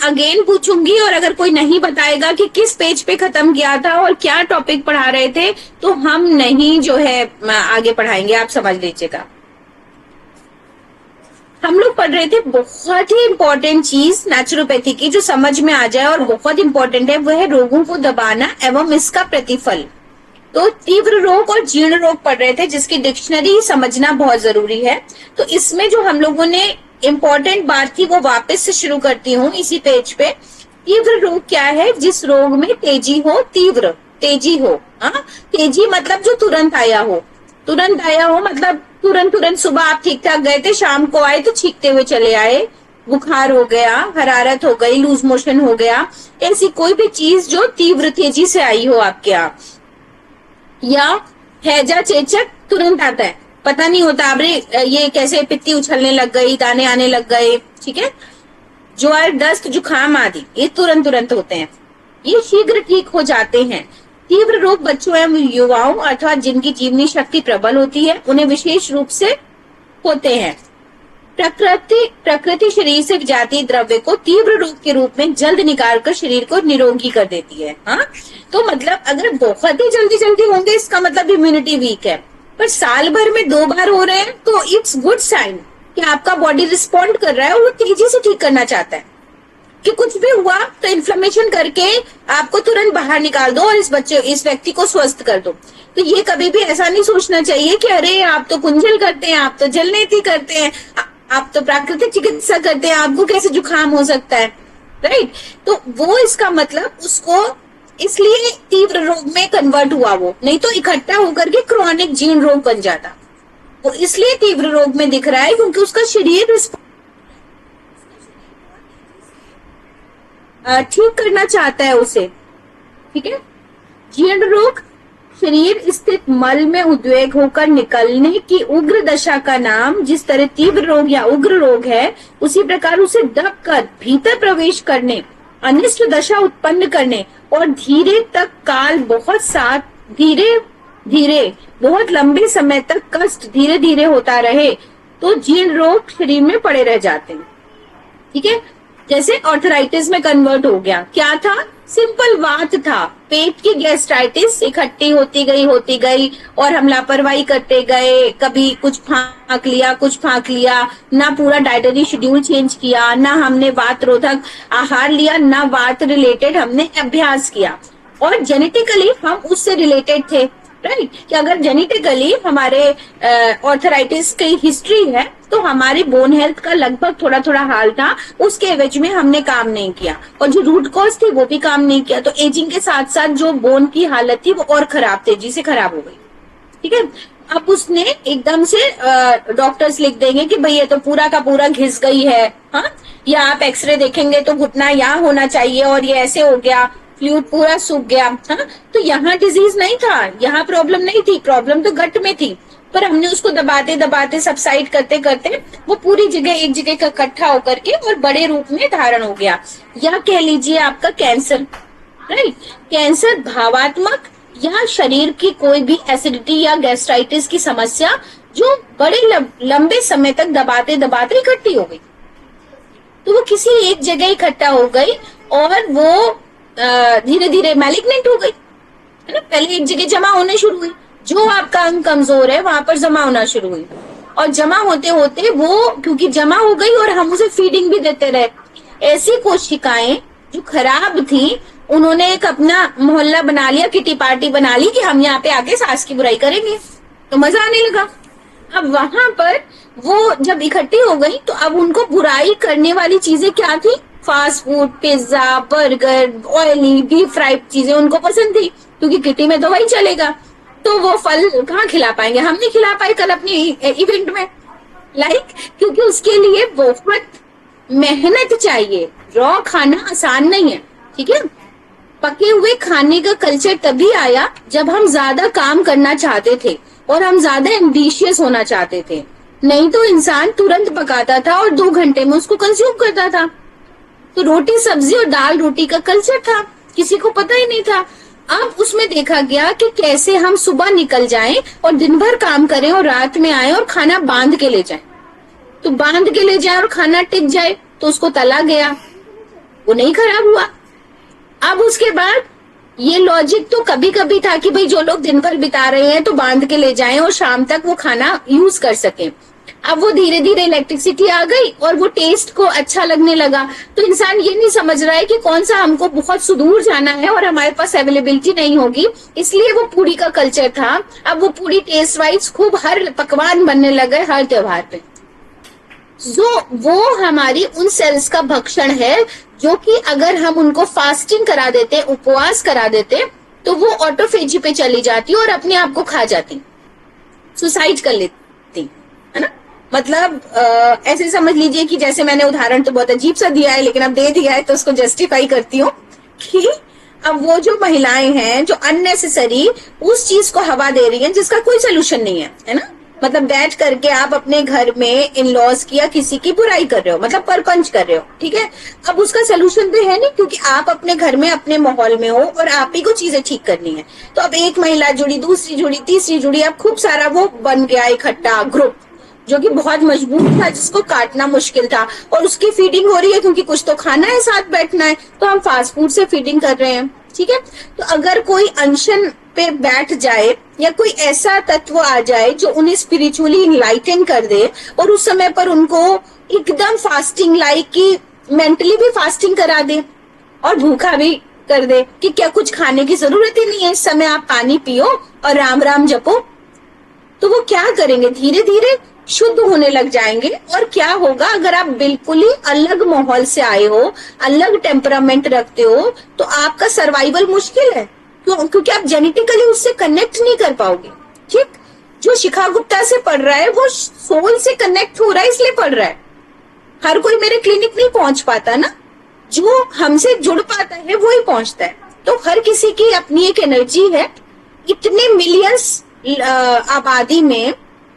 Again पूछूंगी, और अगर कोई नहीं बताएगा कि किस पेज पे खत्म किया था और क्या टॉपिक पढ़ा रहे थे, तो हम नहीं जो है आगे पढ़ाएंगे, आप समझ लीजिएगा। हम लोग पढ़ रहे थे बहुत ही इंपॉर्टेंट चीज नेचुरोपैथी की, जो समझ में आ जाए और बहुत इंपॉर्टेंट है, वो है रोगों को दबाना एवं इसका प्रतिफल। तो तीव्र रोग और जीर्ण रोग पढ़ रहे थे, जिसकी डिक्शनरी समझना बहुत जरूरी है। तो इसमें जो हम लोगों ने इम्पोर्टेंट बात थी वो वापस से शुरू करती हूँ इसी पेज पे। तीव्र रोग क्या है? जिस रोग में तेजी हो, तीव्र तेजी हो। हाँ, तेजी मतलब जो तुरंत आया हो, तुरंत आया हो मतलब तुरंत सुबह आप ठीक ठाक गए थे, शाम को आए तो छींकते हुए चले आए, बुखार हो गया, हरारत हो गई, लूज मोशन हो गया, ऐसी कोई भी चीज जो तीव्र तेजी से आई हो आपके यहाँ। या हैजा चेचक तुरंत आता है, पता नहीं होता अरे ये कैसे, पित्ती उछलने लग गई, दाने आने लग गए, ठीक है। ज्वर, दस्त, जुखाम आदि ये तुरंत होते हैं, ये शीघ्र ठीक हो जाते हैं। तीव्र रोग बच्चों एवं युवाओं अथवा जिनकी जीवनी शक्ति प्रबल होती है, उन्हें विशेष रूप से होते हैं। प्रकृति शरीर से जाती द्रव्य को तीव्र रोग के रूप में जल्द निकाल कर शरीर को निरोगी कर देती है। हाँ, तो मतलब अगर बहुत ही जल्दी होंगे, इसका मतलब इम्यूनिटी वीक है, पर साल भर में 2 बार हो रहे हैं तो इट्स गुड साइन कि आपका बॉडी रिस्पॉन्ड कर रहा है और वो तेजी से ठीक करना चाहता है। कि कुछ भी हुआ तो इन्फ्लेमेशन करके आपको तुरंत बाहर निकाल दो और इस व्यक्ति को स्वस्थ कर दो। तो ये कभी भी ऐसा नहीं सोचना चाहिए कि अरे आप तो कुंजल करते हैं, आप तो जलनेती करते हैं, आप तो प्राकृतिक चिकित्सा करते हैं, आपको कैसे जुखाम हो सकता है, राइट। तो वो इसका मतलब उसको इसलिए तीव्र रोग में कन्वर्ट हुआ, वो नहीं तो इकट्ठा होकर के क्रॉनिक जीर्ण रोग बन जाता। वो इसलिए तीव्र रोग में दिख रहा है क्योंकि उसका शरीर ठीक करना चाहता है उसे, ठीक है। जीर्ण रोग शरीर स्थित मल में उद्वेग होकर निकलने की उग्र दशा का नाम। जिस तरह तीव्र रोग या उग्र रोग है, उसी प्रकार उसे दबकर भीतर प्रवेश करने, अनिष्ट दशा उत्पन्न करने और धीरे तक काल बहुत साथ धीरे बहुत लंबे समय तक कष्ट धीरे होता रहे, तो जीर्ण रोग शरीर में पड़े रह जाते हैं, ठीक है। जैसे ऑर्थराइटिस में कन्वर्ट हो गया, क्या था? सिंपल वात था, पेट की गैस्ट्राइटिस इकट्ठी होती गई और हम लापरवाही करते गए, कभी कुछ फाँक लिया, ना पूरा डाइटरी शेड्यूल चेंज किया, ना हमने वात रोधक आहार लिया, ना वात रिलेटेड हमने अभ्यास किया, और जेनेटिकली हम उससे रिलेटेड थे, राइट। कि अगर जेनेटिकली हमारे ऑर्थराइटिस की हिस्ट्री है तो हमारी बोन हेल्थ का लगभग थोड़ा हाल था, उसके एवज में हमने काम नहीं किया, और जो रूट कॉज थी वो भी काम नहीं किया, तो एजिंग के साथ साथ जो बोन की हालत थी वो और तेजी से खराब हो गई, ठीक है। अब उसने एकदम से डॉक्टर्स लिख देंगे कि भाई ये तो पूरा का पूरा घिस गई है, हाँ, या आप एक्सरे देखेंगे तो घुटना यहाँ होना चाहिए और ये ऐसे हो गया, फ्लूइड पूरा सूख गया, हाँ। तो यहाँ डिजीज नहीं था, यहाँ प्रॉब्लम नहीं थी, प्रॉब्लम तो गट में थी, पर हमने उसको दबाते सबसाइड करते वो पूरी जगह एक जगह का इकट्ठा होकर के और बड़े रूप में धारण हो गया। या कह लीजिए आपका कैंसर, राइट। कैंसर भावात्मक या शरीर की कोई भी एसिडिटी या गैस्ट्राइटिस की समस्या जो बड़े लंबे समय तक दबाते इकट्ठी हो गई, तो वो किसी एक जगह इकट्ठा हो गई और वो धीरे मैलिग्नेंट हो गई, है ना। पहले एक जगह जमा होने शुरू हुई, जो आपका अंग कमजोर है वहां पर जमा होना शुरू हुई, और जमा होते वो क्योंकि जमा हो गई और हम उसे फीडिंग भी देते रहे, ऐसी कोशिकाएं जो खराब थी, उन्होंने एक अपना मोहल्ला बना लिया, किटी पार्टी बना ली कि हम यहाँ पे आके सास की बुराई करेंगे, तो मजा आने लगा। अब वहां पर वो जब इकट्ठी हो गई तो अब उनको बुराई करने वाली चीजें क्या थी? Fast food, pizza, burger, oily, deep fried चीजें उनको पसंद थी, क्योंकि किटी में तो वही चलेगा। तो वो फल कहाँ खिला पाएंगे? हम नहीं खिला पाए कल अपने इवेंट में, क्योंकि उसके लिए बहुत मेहनत चाहिए, रॉ खाना आसान नहीं है, ठीक है। पके हुए खाने का कल्चर तभी आया जब हम ज्यादा काम करना चाहते थे और हम ज्यादा एम्बिशियस होना चाहते थे, नहीं तो इंसान तुरंत पकाता था और 2 घंटे में उसको कंज्यूम करता था। तो रोटी सब्जी और दाल रोटी का कल्चर था, किसी को पता ही नहीं था। अब उसमें देखा गया कि कैसे हम सुबह निकल जाएं और दिन भर काम करें और रात में आए और खाना बांध के ले जाएं। तो बांध के ले जाए और खाना टिक जाए तो उसको तला गया, वो नहीं खराब हुआ। अब उसके बाद ये लॉजिक तो कभी कभी था कि भाई जो लोग दिन भर बिता रहे हैं तो बांध के ले जाएं और शाम तक वो खाना यूज कर सकें। अब वो धीरे धीरे इलेक्ट्रिसिटी आ गई और वो टेस्ट को अच्छा लगने लगा, तो इंसान ये नहीं समझ रहा है कि कौन सा हमको बहुत सुदूर जाना है और हमारे पास अवेलेबिलिटी नहीं होगी, इसलिए वो पूड़ी का कल्चर था। अब वो पूड़ी टेस्ट वाइज खूब हर पकवान बनने लगे हर त्योहार पे। वो हमारी उन सेल्स का भक्षण है जो कि अगर हम उनको फास्टिंग करा देते, उपवास करा देते, तो वो ऑटोफेजी पे चली जाती और अपने आप को खा जाती, सुसाइड कर लेती, है ना। मतलब ऐसे समझ लीजिए कि जैसे मैंने उदाहरण तो बहुत अजीब सा दिया है, लेकिन अब दे दिया है तो उसको जस्टिफाई करती हूँ कि अब वो जो महिलाएं हैं जो अननेसेसरी उस चीज को हवा दे रही हैं जिसका कोई सोल्यूशन नहीं है ना। मतलब बैठ करके आप अपने घर में इन लॉज की या किसी की बुराई कर रहे हो, मतलब परपंच कर रहे हो, ठीक है। अब उसका सोल्यूशन तो है नहीं, क्योंकि आप अपने घर में अपने माहौल में हो और आप ही को चीजें ठीक करनी है। तो अब एक महिला जुड़ी, दूसरी जुड़ी, तीसरी जुड़ी, अब खूब सारा वो बन गया इकट्ठा ग्रुप जो कि बहुत मजबूत था, जिसको काटना मुश्किल था। और उसकी फीडिंग हो रही है क्योंकि कुछ तो खाना है, साथ बैठना है, तो हम फास्ट फूड से फीडिंग कर रहे हैं, ठीक है। तो अगर कोई अनशन पे बैठ जाए या कोई ऐसा तत्व आ जाए जो उन्हें स्पिरिचुअली इनलाइटन कर दे और उस समय पर उनको एकदम फास्टिंग लाइक कि मेंटली भी फास्टिंग करा दे और भूखा भी कर दे कि क्या कुछ खाने की जरूरत ही नहीं है, इस समय आप पानी पियो और राम राम जपो, तो वो क्या करेंगे, धीरे धीरे शुद्ध होने लग जाएंगे। और क्या होगा, अगर आप बिल्कुल ही अलग माहौल से आए हो, अलग टेम्परामेंट रखते हो, तो आपका सर्वाइवल मुश्किल है, क्योंकि आप जेनेटिकली उससे कनेक्ट नहीं कर पाओगे, ठीक। जो शिखा गुप्ता से पढ़ रहा है वो सोल से कनेक्ट हो रहा है, इसलिए पढ़ रहा है। हर कोई मेरे क्लिनिक नहीं पहुंच पाता ना, जो हमसे जुड़ पाता है वो ही पहुंचता है। तो हर किसी की अपनी एक एनर्जी है। इतने मिलियंस आबादी में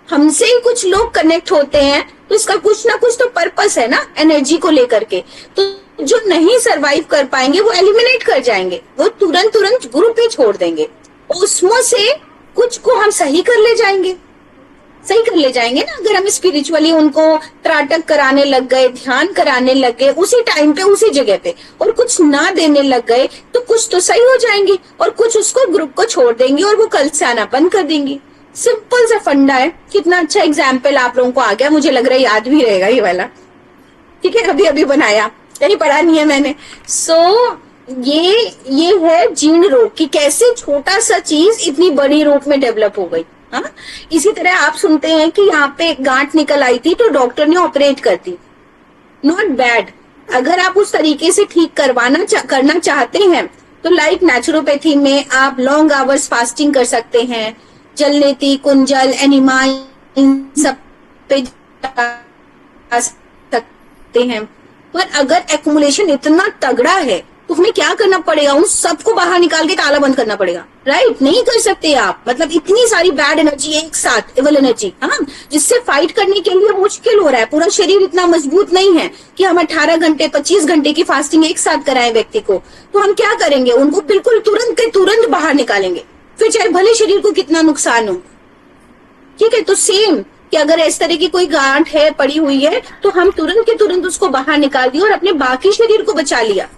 हमसे ही कुछ लोग कनेक्ट होते हैं, तो इसका कुछ ना कुछ तो पर्पस है ना एनर्जी को लेकर के। तो जो नहीं सरवाइव कर पाएंगे वो एलिमिनेट कर जाएंगे, वो तुरंत ग्रुप ही छोड़ देंगे। उसमें से कुछ को हम सही कर ले जाएंगे ना, अगर हम स्पिरिचुअली उनको त्राटक कराने लग गए, ध्यान कराने लग गए उसी टाइम पे उसी जगह पे, और कुछ ना देने लग गए, तो कुछ तो सही हो जाएंगे और कुछ उसको ग्रुप को छोड़ देंगे और वो कल से आना बंद कर देंगी। सिंपल सा फंडा है। कितना अच्छा एग्जाम्पल आप लोगों को आ गया, मुझे लग रहा है याद भी रहेगा ये वाला, ठीक है। अभी बनाया, कहीं पढ़ा नहीं है मैंने। ये है जीर्ण रोग की कैसे छोटा सा चीज इतनी बड़ी रूप में डेवलप हो गई। हाँ, इसी तरह आप सुनते हैं कि यहाँ पे गांठ निकल आई थी तो डॉक्टर ने ऑपरेट कर दी, नॉट बैड। अगर आप उस तरीके से ठीक करना चाहते हैं तो लाइक नेचुरोपैथी में आप लॉन्ग आवर्स फास्टिंग कर सकते हैं, जलनेती, कुंजल, एनिमा, इन सब पे जा सकते हैं। पर अगर एक्युमुलेशन इतना तगड़ा है तो हमें क्या करना पड़ेगा, उन सबको बाहर निकाल के ताला बंद करना पड़ेगा, राइट। नहीं कर सकते आप, मतलब इतनी सारी बैड एनर्जी एक साथ, इवल एनर्जी, हाँ, जिससे फाइट करने के लिए मुश्किल हो रहा है। पूरा शरीर इतना मजबूत नहीं है कि हम 18 घंटे 25 घंटे की फास्टिंग एक साथ कराएं व्यक्ति को। तो हम क्या करेंगे, उनको बिल्कुल तुरंत के तुरंत बाहर निकालेंगे, फिर चाहे भले शरीर को कितना नुकसान हो, ठीक है। तो सेम कि अगर इस तरह की कोई गांठ है पड़ी हुई है तो हम तुरंत के तुरंत उसको बाहर निकाल दिया और अपने बाकी शरीर को बचा लिया,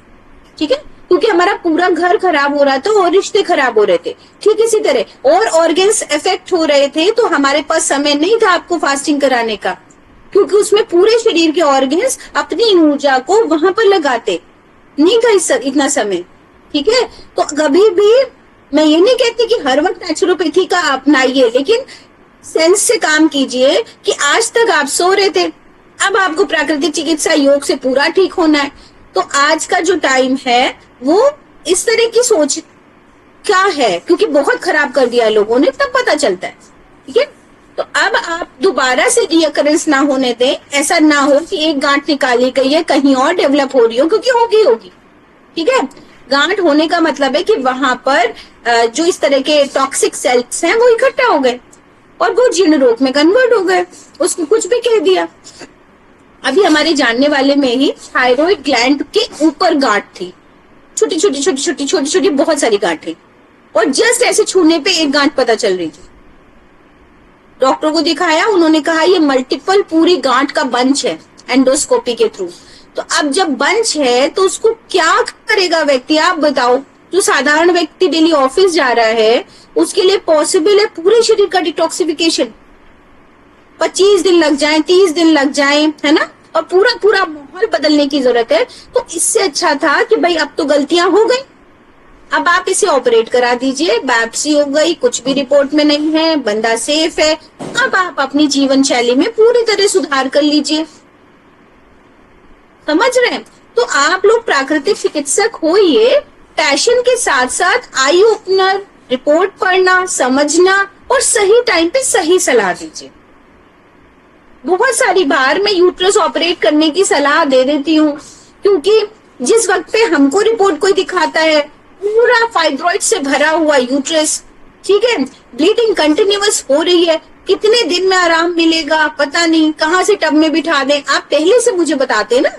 ठीक है, क्योंकि हमारा पूरा घर खराब हो रहा था और रिश्ते खराब हो रहे थे। ठीक इसी तरह और ऑर्गन्स इफेक्ट हो रहे थे, तो हमारे पास समय नहीं था आपको फास्टिंग कराने का, क्योंकि उसमें पूरे शरीर के ऑर्गन्स अपनी ऊर्जा को वहां पर लगाते नहीं था इतना समय, ठीक है। तो कभी भी मैं ये नहीं कहती कि हर वक्त नेचुरोपैथी का अपनाइए, लेकिन सेंस से काम कीजिए कि आज तक आप सो रहे थे, अब आपको प्राकृतिक चिकित्सा योग से पूरा ठीक होना है। तो आज का जो टाइम है वो इस तरह की सोच क्या है, क्योंकि बहुत खराब कर दिया है लोगों ने, तब पता चलता है, ठीक है। तो अब आप दोबारा से रिकरेंस ना होने दें, ऐसा ना हो कि एक गांठ निकाली गई है कहीं और डेवलप हो रही हो, क्योंकि होगी, ठीक है। गांठ होने का मतलब है कि वहां पर जो इस तरह के टॉक्सिक सेल्स हैं वो इकट्ठा हो गए और वो जीर्ण रोग में कन्वर्ट हो गए, उसको कुछ भी कह दिया। अभी हमारे जानने वाले में ही थायराइड ग्लैंड के ऊपर गांठ थी, छोटी बहुत सारी गांठ थी, और जस्ट ऐसे छूने पे एक गांठ पता चल रही थी। डॉक्टर को दिखाया, उन्होंने कहा ये मल्टीपल पूरी गांठ का बंच है एंडोस्कोपी के थ्रू। तो अब जब बंच है तो उसको क्या करेगा व्यक्ति, आप बताओ। जो साधारण व्यक्ति डेली ऑफिस जा रहा है उसके लिए पॉसिबल है पूरे शरीर का डिटॉक्सिफिकेशन, 25 दिन लग जाए, 30 दिन लग जाए, है ना, और पूरा पूरा माहौल बदलने की जरूरत है। तो इससे अच्छा था कि भाई अब तो गलतियां हो गई, अब आप इसे ऑपरेट करा दीजिए, बायोप्सी हो गई, कुछ भी रिपोर्ट में नहीं है, बंदा सेफ है, अब आप अपनी जीवन शैली में पूरी तरह सुधार कर लीजिए। समझ रहे हैं? तो आप लोग प्राकृतिक चिकित्सक होइए, पैशन के साथ साथ आई ओपनर, रिपोर्ट पढ़ना, समझना और सही टाइम पे सही सलाह दीजिए। बहुत सारी बार मैं यूट्रस ऑपरेट करने की सलाह दे देती हूँ, क्योंकि जिस वक्त पे हमको रिपोर्ट कोई दिखाता है पूरा फाइब्रॉइड से भरा हुआ यूट्रस, ठीक है, ब्लीडिंग कंटिन्यूअस हो रही है, कितने दिन में आराम मिलेगा पता नहीं, कहाँ से टब में बिठा दें, आप पहले से मुझे बताते ना।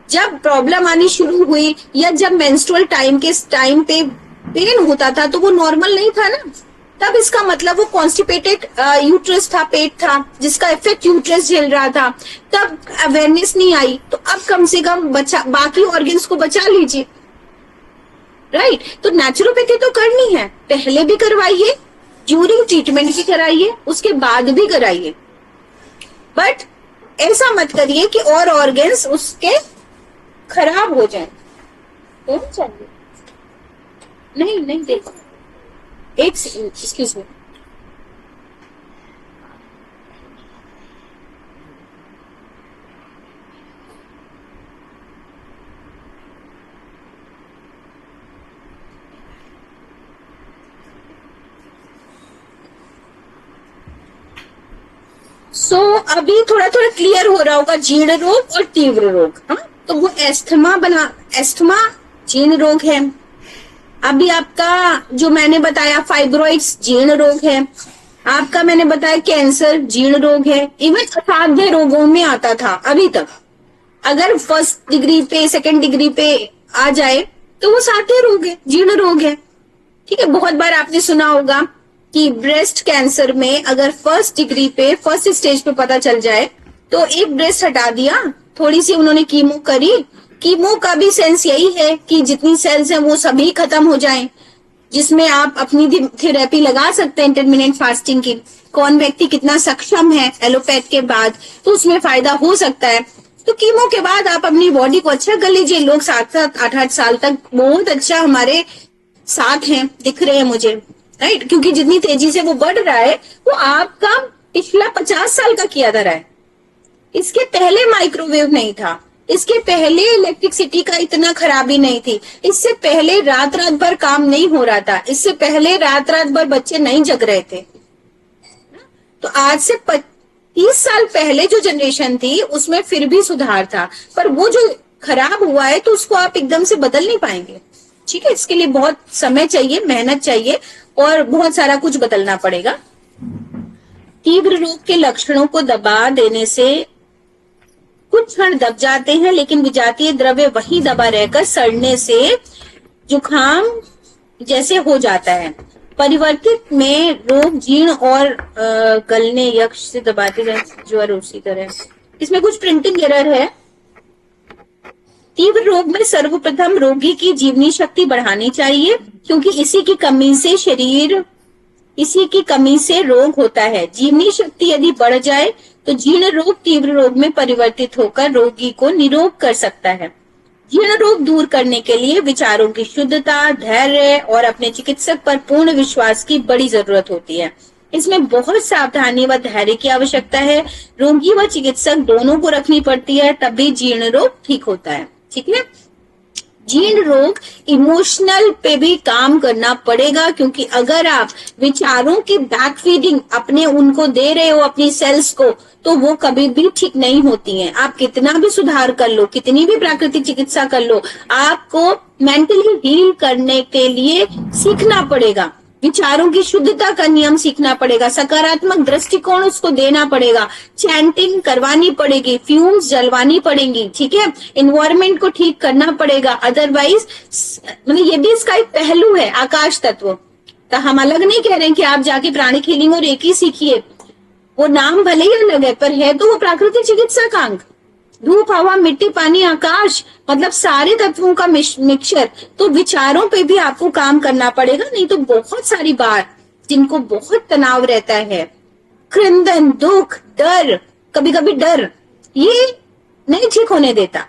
जब प्रॉब्लम आनी शुरू हुई या जब मेंस्ट्रुअल टाइम पे पेन होता था तो वो नॉर्मल नहीं था ना, तब इसका मतलब वो कॉन्स्टिपेटेड यूट्रस था, पेट था जिसका इफेक्ट यूट्रस झेल रहा था, तब अवेयरनेस नहीं आई। तो अब कम से कम बाकी ऑर्गन्स को बचा लीजिए, राइट। तो नेचुरोपैथी तो करनी है, पहले भी करवाइए, ड्यूरिंग ट्रीटमेंट भी कराइए, उसके बाद भी कराइए, बट ऐसा मत करिए कि और ऑर्गन्स उसके खराब हो जाए। चाहिए नहीं नहीं, देखो एक एक्सक्यूज मी, अभी थोड़ा थोड़ा क्लियर हो रहा होगा जीर्ण रोग और तीव्र रोग। हाँ, तो वो एस्थमा जीर्ण रोग है। अभी आपका जो मैंने बताया फाइब्रॉइड्स जीर्ण रोग है, आपका मैंने बताया कैंसर जीर्ण रोग है, इवन असाध्य रोगों में आता था अभी तक। अगर फर्स्ट डिग्री पे सेकंड डिग्री पे आ जाए तो वो साध्य रोग है, जीर्ण रोग है, ठीक है। बहुत बार आपने सुना होगा कि ब्रेस्ट कैंसर में अगर फर्स्ट डिग्री पे फर्स्ट स्टेज पे पता चल जाए तो एक ब्रेस्ट हटा दिया, थोड़ी सी उन्होंने कीमो करी, कीमो का भी सेंस यही है कि जितनी सेल्स हैं वो सभी खत्म हो जाएं, जिसमें आप अपनी थेरेपी लगा सकते हैं इंटरमिटेंट फास्टिंग की। कौन व्यक्ति कितना सक्षम है एलोपैथ के बाद, तो उसमें फायदा हो सकता है। तो कीमो के बाद आप अपनी बॉडी को अच्छा कर लीजिए। लोग 7-7, 8-8 साल तक बहुत अच्छा हमारे साथ हैं, दिख रहे हैं मुझे, राइट, क्योंकि जितनी तेजी से वो बढ़ रहा है वो आपका पिछला 50 साल का किया जा रहा है। इसके पहले माइक्रोवेव नहीं था, इसके पहले इलेक्ट्रिसिटी का इतना खराबी नहीं थी, इससे पहले रात रात भर काम नहीं हो रहा था, इससे पहले रात रात भर बच्चे नहीं जग रहे थे। तो आज से 30 साल पहले जो जनरेशन थी उसमें फिर भी सुधार था, पर वो जो खराब हुआ है तो उसको आप एकदम से बदल नहीं पाएंगे, ठीक है। इसके लिए बहुत समय चाहिए, मेहनत चाहिए और बहुत सारा कुछ बदलना पड़ेगा। तीव्र रोग के लक्षणों को दबा देने से कुछ क्षण दब जाते हैं, लेकिन विजातीय द्रव्य वही दबा रहकर सड़ने से जुकाम जैसे हो जाता है। परिवर्तित में रोग जीर्ण और गलने यक्ष से दबाते ज्वर उसी तरह। इसमें कुछ प्रिंटिंग एरर है। तीव्र रोग में सर्वप्रथम रोगी की जीवनी शक्ति बढ़ानी चाहिए, क्योंकि इसी की कमी से रोग होता है। जीवनी शक्ति यदि बढ़ जाए तो जीर्ण रोग तीव्र रोग में परिवर्तित होकर रोगी को निरोग कर सकता है। जीर्ण रोग दूर करने के लिए विचारों की शुद्धता, धैर्य और अपने चिकित्सक पर पूर्ण विश्वास की बड़ी जरूरत होती है। इसमें बहुत सावधानी व धैर्य की आवश्यकता है। रोगी व चिकित्सक दोनों को रखनी पड़ती है, तभी जीर्ण रोग ठीक होता है, ठीक है। जीर्ण रोग इमोशनल पे भी काम करना पड़ेगा, क्योंकि अगर आप विचारों की बैक फीडिंग अपने उनको दे रहे हो अपनी सेल्स को, तो वो कभी भी ठीक नहीं होती हैं। आप कितना भी सुधार कर लो, कितनी भी प्राकृतिक चिकित्सा कर लो, आपको मेंटली हील करने के लिए सीखना पड़ेगा। विचारों की शुद्धता का नियम सीखना पड़ेगा, सकारात्मक दृष्टिकोण उसको देना पड़ेगा, चैंटिंग करवानी पड़ेगी, फ्यूम्स जलवानी पड़ेंगी, ठीक है, एनवायरनमेंट को ठीक करना पड़ेगा। अदरवाइज मतलब ये भी इसका एक पहलू है, आकाश तत्व। तो हम अलग नहीं कह रहे हैं कि आप जाके प्राणिक हीलिंग और एक ही सीखिए, वो नाम भले ही अलग है पर है तो वो प्राकृतिक चिकित्सा का अंग। धूप, हवा, मिट्टी, पानी, आकाश, मतलब सारे तत्वों का मिक्सचर। तो विचारों पे भी आपको काम करना पड़ेगा, नहीं तो बहुत सारी बार जिनको बहुत तनाव रहता है, क्रंदन, दुख, डर, कभी कभी डर, ये नहीं ठीक होने देता।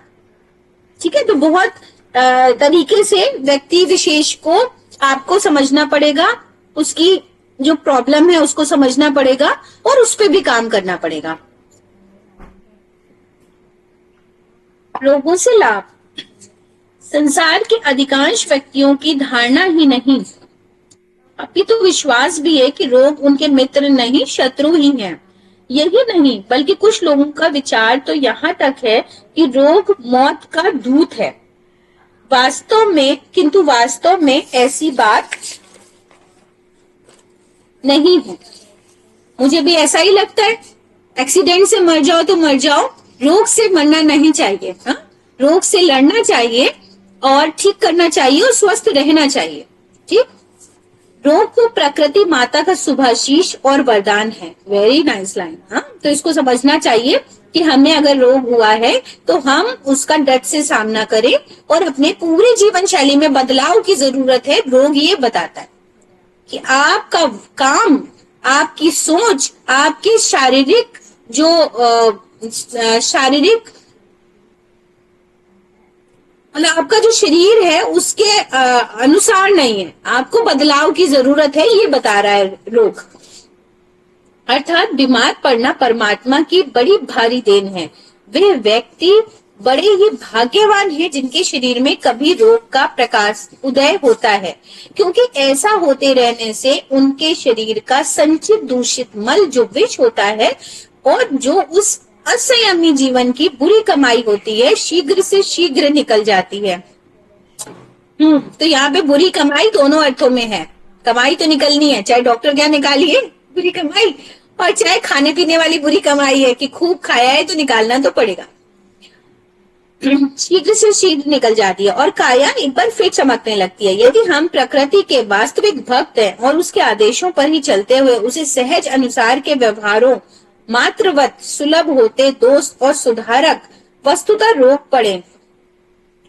ठीक है, तो बहुत तरीके से व्यक्ति विशेष को आपको समझना पड़ेगा, उसकी जो प्रॉब्लम है उसको समझना पड़ेगा और उस पर भी काम करना पड़ेगा। रोगों से लाभ, संसार के अधिकांश व्यक्तियों की धारणा ही नहीं, अभी तो विश्वास भी है कि रोग उनके मित्र नहीं शत्रु ही हैं। यही नहीं बल्कि कुछ लोगों का विचार तो यहाँ तक है कि रोग मौत का दूत है। वास्तव में, किंतु वास्तव में ऐसी बात नहीं है। मुझे भी ऐसा ही लगता है, एक्सीडेंट से मर जाओ तो मर जाओ, रोग से मरना नहीं चाहिए। हा? रोग से लड़ना चाहिए और ठीक करना चाहिए और स्वस्थ रहना चाहिए। ठीक, रोग को प्रकृति माता का शुभाशीष और वरदान है। Very nice line. हाँ, तो इसको समझना चाहिए कि हमें अगर रोग हुआ है तो हम उसका डट से सामना करें और अपने पूरे जीवन शैली में बदलाव की जरूरत है। रोग ये बताता है कि आपका काम, आपकी सोच, आपकी शारीरिक जो शारीरिक मतलब आपका जो शरीर है उसके अनुसार नहीं है, आपको बदलाव की जरूरत है, ये बता रहा है रोग। अर्थात बीमार पड़ना परमात्मा की बड़ी भारी देन है। वे व्यक्ति बड़े ही भाग्यवान हैं जिनके शरीर में कभी रोग का प्रकाश उदय होता है, क्योंकि ऐसा होते रहने से उनके शरीर का संचित दूषित मल जो विष होता है और जो उस असंयमी जीवन की बुरी कमाई होती है, शीघ्र से शीघ्र निकल जाती है। तो यहाँ पे बुरी कमाई दोनों अर्थों में है। कमाई तो निकलनी है, चाहे डॉक्टर क्या निकालिए बुरी कमाई, और चाहे खाने पीने वाली बुरी कमाई है कि खूब खाया है तो निकालना तो पड़ेगा। शीघ्र से शीघ्र निकल जाती है और काया एक बार फिर चमकने लगती है। यदि हम प्रकृति के वास्तविक भक्त हैं और उसके आदेशों पर ही चलते हुए उसे सहज अनुसार के व्यवहारों मात्रवत सुलभ होते दोस्त और सुधारक वस्तुतः रोक पड़े।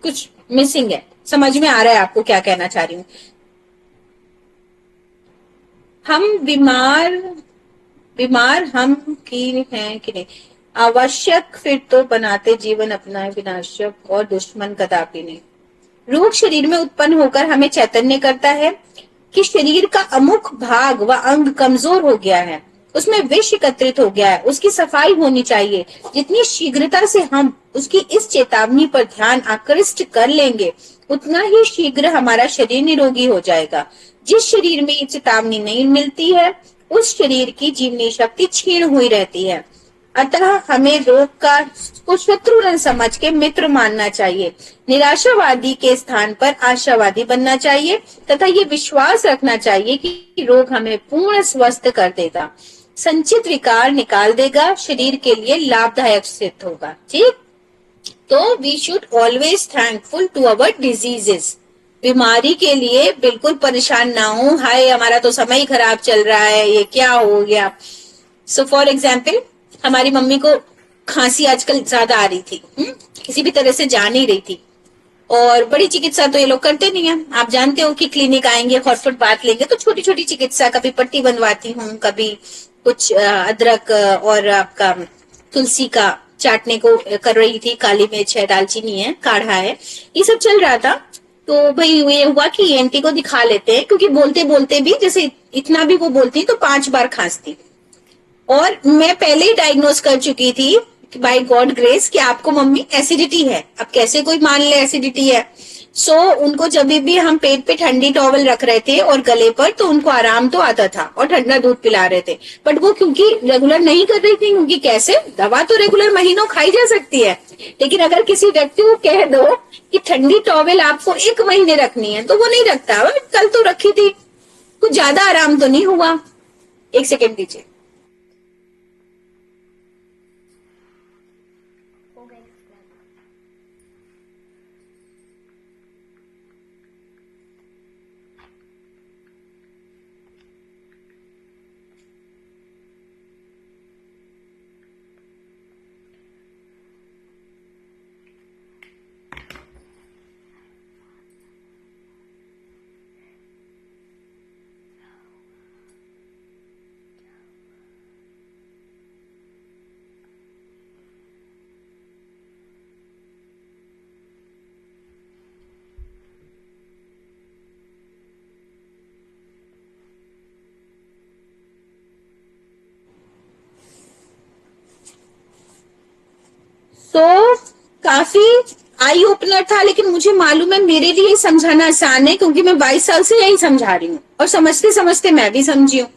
कुछ मिसिंग है, समझ में आ रहा है आपको क्या कहना चाह रही हूँ? हम बीमार बीमार हम की हैं कि नहीं, आवश्यक फिर तो बनाते जीवन अपना विनाशक और दुश्मन कदापि नहीं। रोग शरीर में उत्पन्न होकर हमें चैतन्य करता है कि शरीर का अमुक भाग व अंग कमजोर हो गया है, उसमें विष एकत्रित हो गया है, उसकी सफाई होनी चाहिए। जितनी शीघ्रता से हम उसकी इस चेतावनी पर ध्यान आकृष्ट कर लेंगे उतना ही शीघ्र हमारा शरीर निरोगी हो जाएगा। जिस शरीर में ये चेतावनी नहीं मिलती है उस शरीर की जीवनी शक्ति क्षीण हुई रहती है। अतः हमें रोग का को शत्रु न समझ के मित्र मानना चाहिए। निराशावादी के स्थान पर आशावादी बनना चाहिए तथा ये विश्वास रखना चाहिए कि रोग हमें पूर्ण स्वस्थ कर देगा, संचित विकार निकाल देगा, शरीर के लिए लाभदायक सिद्ध होगा। ठीक, तो we should always thankful to our diseases. बीमारी के लिए बिल्कुल परेशान ना हो, हाय हमारा तो समय ही खराब चल रहा है, ये क्या हो गया। सो फॉर एग्जाम्पल, हमारी मम्मी को खांसी आजकल ज्यादा आ रही थी, किसी भी तरह से जा नहीं रही थी, और बड़ी चिकित्सा तो ये लोग करते नहीं है। आप जानते हो कि क्लिनिक आएंगे, हॉटफुट बात लेंगे, तो छोटी छोटी चिकित्सा, कभी पट्टी बनवाती हूँ, कभी कुछ अदरक और आपका तुलसी का चाटने को कर रही थी, काली मिर्च है, दालचीनी है, काढ़ा है, ये सब चल रहा था। तो भाई ये हुआ कि एंटी को दिखा लेते हैं, क्योंकि बोलते बोलते भी जैसे इतना भी वो बोलती तो 5 बार खांसती, और मैं पहले ही डायग्नोज कर चुकी थी बाय गॉड ग्रेस कि आपको मम्मी एसिडिटी है। अब कैसे कोई मान ले एसिडिटी है? सो उनको जब भी हम पेट पे ठंडी टॉवल रख रहे थे और गले पर, तो उनको आराम तो आता था और ठंडा दूध पिला रहे थे, बट वो क्योंकि रेगुलर नहीं कर रही थी, क्योंकि कैसे, दवा तो रेगुलर महीनों खाई जा सकती है, लेकिन अगर किसी व्यक्ति को कह दो कि ठंडी टॉवल आपको 1 महीने रखनी है तो वो नहीं रखता। कल तो रखी थी, कुछ ज्यादा आराम तो नहीं हुआ। 1 सेकेंड दीजिए। काफी आई ओपनर था, लेकिन मुझे मालूम है मेरे लिए समझाना आसान है क्योंकि मैं 22 साल से यही समझा रही हूँ और समझते समझते मैं भी समझी हूँ।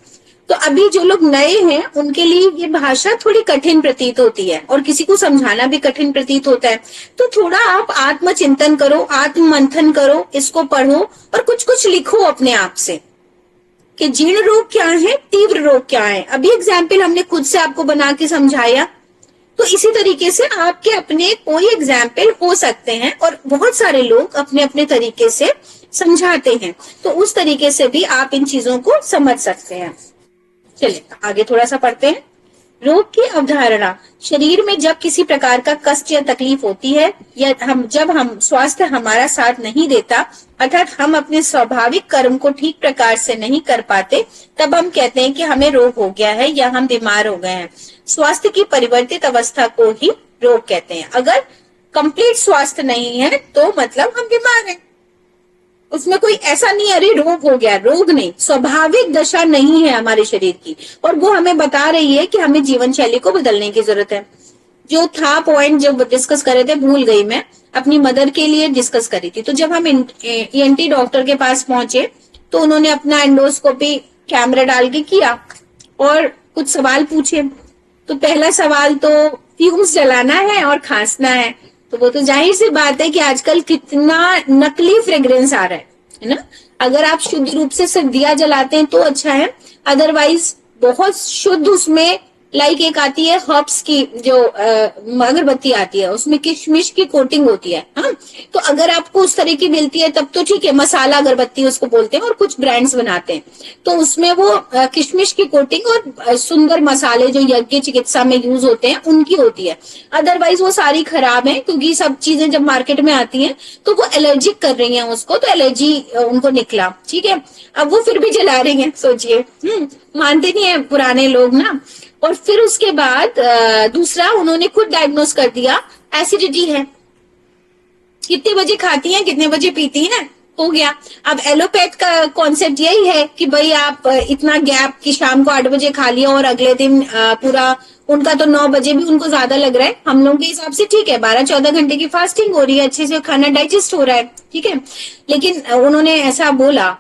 तो अभी जो लोग नए हैं उनके लिए ये भाषा थोड़ी कठिन प्रतीत होती है और किसी को समझाना भी कठिन प्रतीत होता है। तो थोड़ा आप आत्मचिंतन करो, आत्म मंथन करो, इसको पढ़ो और कुछ कुछ लिखो अपने आप से कि जीर्ण रोग क्या है, तीव्र रोग क्या है। अभी एग्जाम्पल हमने खुद से आपको बना के समझाया, तो इसी तरीके से आपके अपने कोई एग्जाम्पल हो सकते हैं और बहुत सारे लोग अपने अपने तरीके से समझाते हैं, तो उस तरीके से भी आप इन चीजों को समझ सकते हैं। चलिए आगे थोड़ा सा पढ़ते हैं। रोग की अवधारणा, शरीर में जब किसी प्रकार का कष्ट या तकलीफ होती है या जब हम स्वास्थ्य हमारा साथ नहीं देता, अर्थात हम अपने स्वाभाविक कर्म को ठीक प्रकार से नहीं कर पाते, तब हम कहते हैं कि हमें रोग हो गया है या हम बीमार हो गए हैं। स्वास्थ्य की परिवर्तित अवस्था को ही रोग कहते हैं। अगर कंप्लीट स्वास्थ्य नहीं है तो मतलब हम बीमार हैं, उसमें कोई ऐसा नहीं अरे रोग हो गया, रोग नहीं, स्वाभाविक दशा नहीं है हमारे शरीर की, और वो हमें बता रही है कि हमें जीवन शैली को बदलने की जरूरत है। जो था पॉइंट जब डिस्कस करे थे भूल गई मैं, अपनी मदर के लिए डिस्कस करी थी। तो जब हम ईएनटी डॉक्टर के पास पहुंचे तो उन्होंने अपना एंडोस्कोपी कैमरा डाल के किया और कुछ सवाल पूछे। तो पहला सवाल तो फ्यूम्स जलाना है और खांसना है, तो वो तो जाहिर सी बात है कि आजकल कितना नकली फ्रेग्रेंस आ रहा है ना। अगर आप शुद्ध रूप से सिर्फ दिया जलाते हैं तो अच्छा है, अदरवाइज बहुत शुद्ध उसमें लाइक एक आती है हर्ब्स की जो अगरबत्ती आती है, उसमें किशमिश की कोटिंग होती है। हाँ, तो अगर आपको उस तरह की मिलती है तब तो ठीक है, मसाला अगरबत्ती उसको बोलते हैं और कुछ ब्रांड्स बनाते हैं, तो उसमें वो किशमिश की कोटिंग और सुंदर मसाले जो यज्ञ चिकित्सा में यूज होते हैं उनकी होती है। अदरवाइज वो सारी खराब है क्योंकि सब चीजें जब मार्केट में आती हैं तो वो एलर्जिक कर रही है उसको, तो एलर्जी उनको निकला, ठीक है। अब वो फिर भी जला रही है, सोचिए। मानते नहीं है पुराने लोग ना। और फिर उसके बाद दूसरा उन्होंने खुद डायग्नोस कर दिया एसिडिटी है, कितने बजे खाती हैं कितने बजे पीती हैं, हो गया। अब एलोपैथ का कॉन्सेप्ट यही है कि भाई आप इतना गैप कि शाम को 8 बजे खा लिया और अगले दिन पूरा, उनका तो 9 बजे भी उनको ज्यादा लग रहा है, हम लोगों के हिसाब से ठीक है 12-14 घंटे की फास्टिंग हो रही है, अच्छे से खाना डाइजेस्ट हो रहा है, ठीक है। लेकिन उन्होंने ऐसा बोला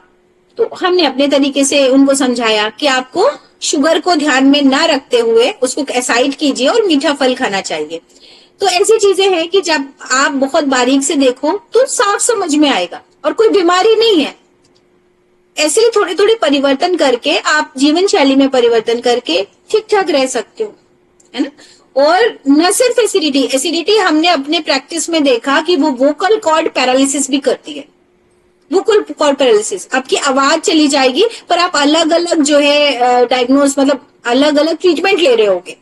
तो हमने अपने तरीके से उनको समझाया कि आपको शुगर को ध्यान में ना रखते हुए उसको एसाइड कीजिए और मीठा फल खाना चाहिए। तो ऐसी चीजें हैं कि जब आप बहुत बारीक से देखो तो साफ समझ में आएगा और कोई बीमारी नहीं है। ऐसे ही थोड़े थोड़े परिवर्तन करके आप जीवन शैली में परिवर्तन करके ठीक ठाक रह सकते हो, है ना। और न सिर्फ एसिडिटी हमने अपने प्रैक्टिस में देखा कि वो वोकल कॉर्ड पैरालिसिस भी करती है। वोकल कॉर्ड पैरालिसिस, आपकी आवाज चली जाएगी पर आप अलग अलग जो है डायग्नोस मतलब अलग अलग ट्रीटमेंट ले रहे होगे,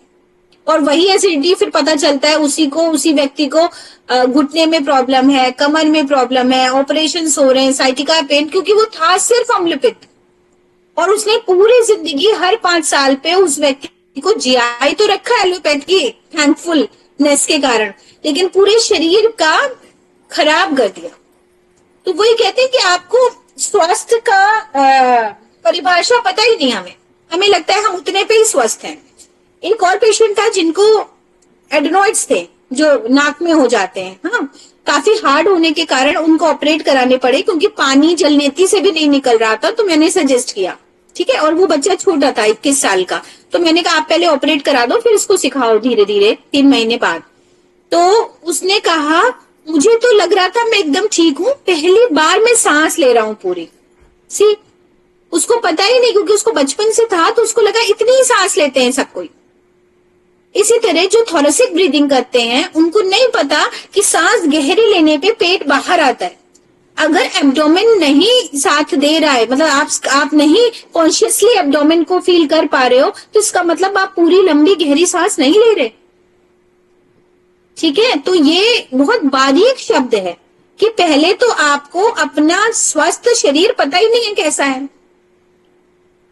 और वही एसिडिटी फिर पता चलता है उसी व्यक्ति को घुटने में प्रॉब्लम है, कमर में प्रॉब्लम है, ऑपरेशन हो रहे हैं, साइटिका पेन, क्योंकि वो था सिर्फ अम्लपित्त और उसने पूरी जिंदगी हर 5 साल पे उस व्यक्ति को जियाई तो रखा एलोपैथ की थैंकफुलनेस के कारण, लेकिन पूरे शरीर का खराब कर दिया। तो वही कहते हैं कि आपको स्वास्थ्य का परिभाषा पता ही नहीं, हमें लगता है हम उतने पे ही स्वस्थ हैं। एक और पेशेंट था जिनको एडेनॉइड्स थे जो नाक में हो जाते हैं, हाँ, काफी हार्ड होने के कारण उनको ऑपरेट कराने पड़े क्योंकि पानी जलनेती से भी नहीं निकल रहा था। तो मैंने सजेस्ट किया, ठीक है, और वो बच्चा छोटा था 21 साल का, तो मैंने कहा आप पहले ऑपरेट करा दो फिर इसको सिखाओ धीरे धीरे 3 महीने बाद। तो उसने कहा मुझे तो लग रहा था मैं एकदम ठीक हूं, पहली बार मैं सांस ले रहा हूं पूरी सी। उसको पता ही नहीं क्योंकि उसको बचपन से था, तो उसको लगा इतनी ही सांस लेते हैं सब कोई। इसी तरह जो थोरेसिक ब्रीदिंग करते हैं उनको नहीं पता कि सांस गहरी लेने पे पेट बाहर आता है। अगर एब्डोमेन नहीं साथ दे रहा है, मतलब आप नहीं कॉन्शियसली एब्डोमेन को फील कर पा रहे हो, तो इसका मतलब आप पूरी लंबी गहरी सांस नहीं ले रहे, ठीक है। तो ये बहुत बारीक शब्द है कि पहले तो आपको अपना स्वस्थ शरीर पता ही नहीं है कैसा है,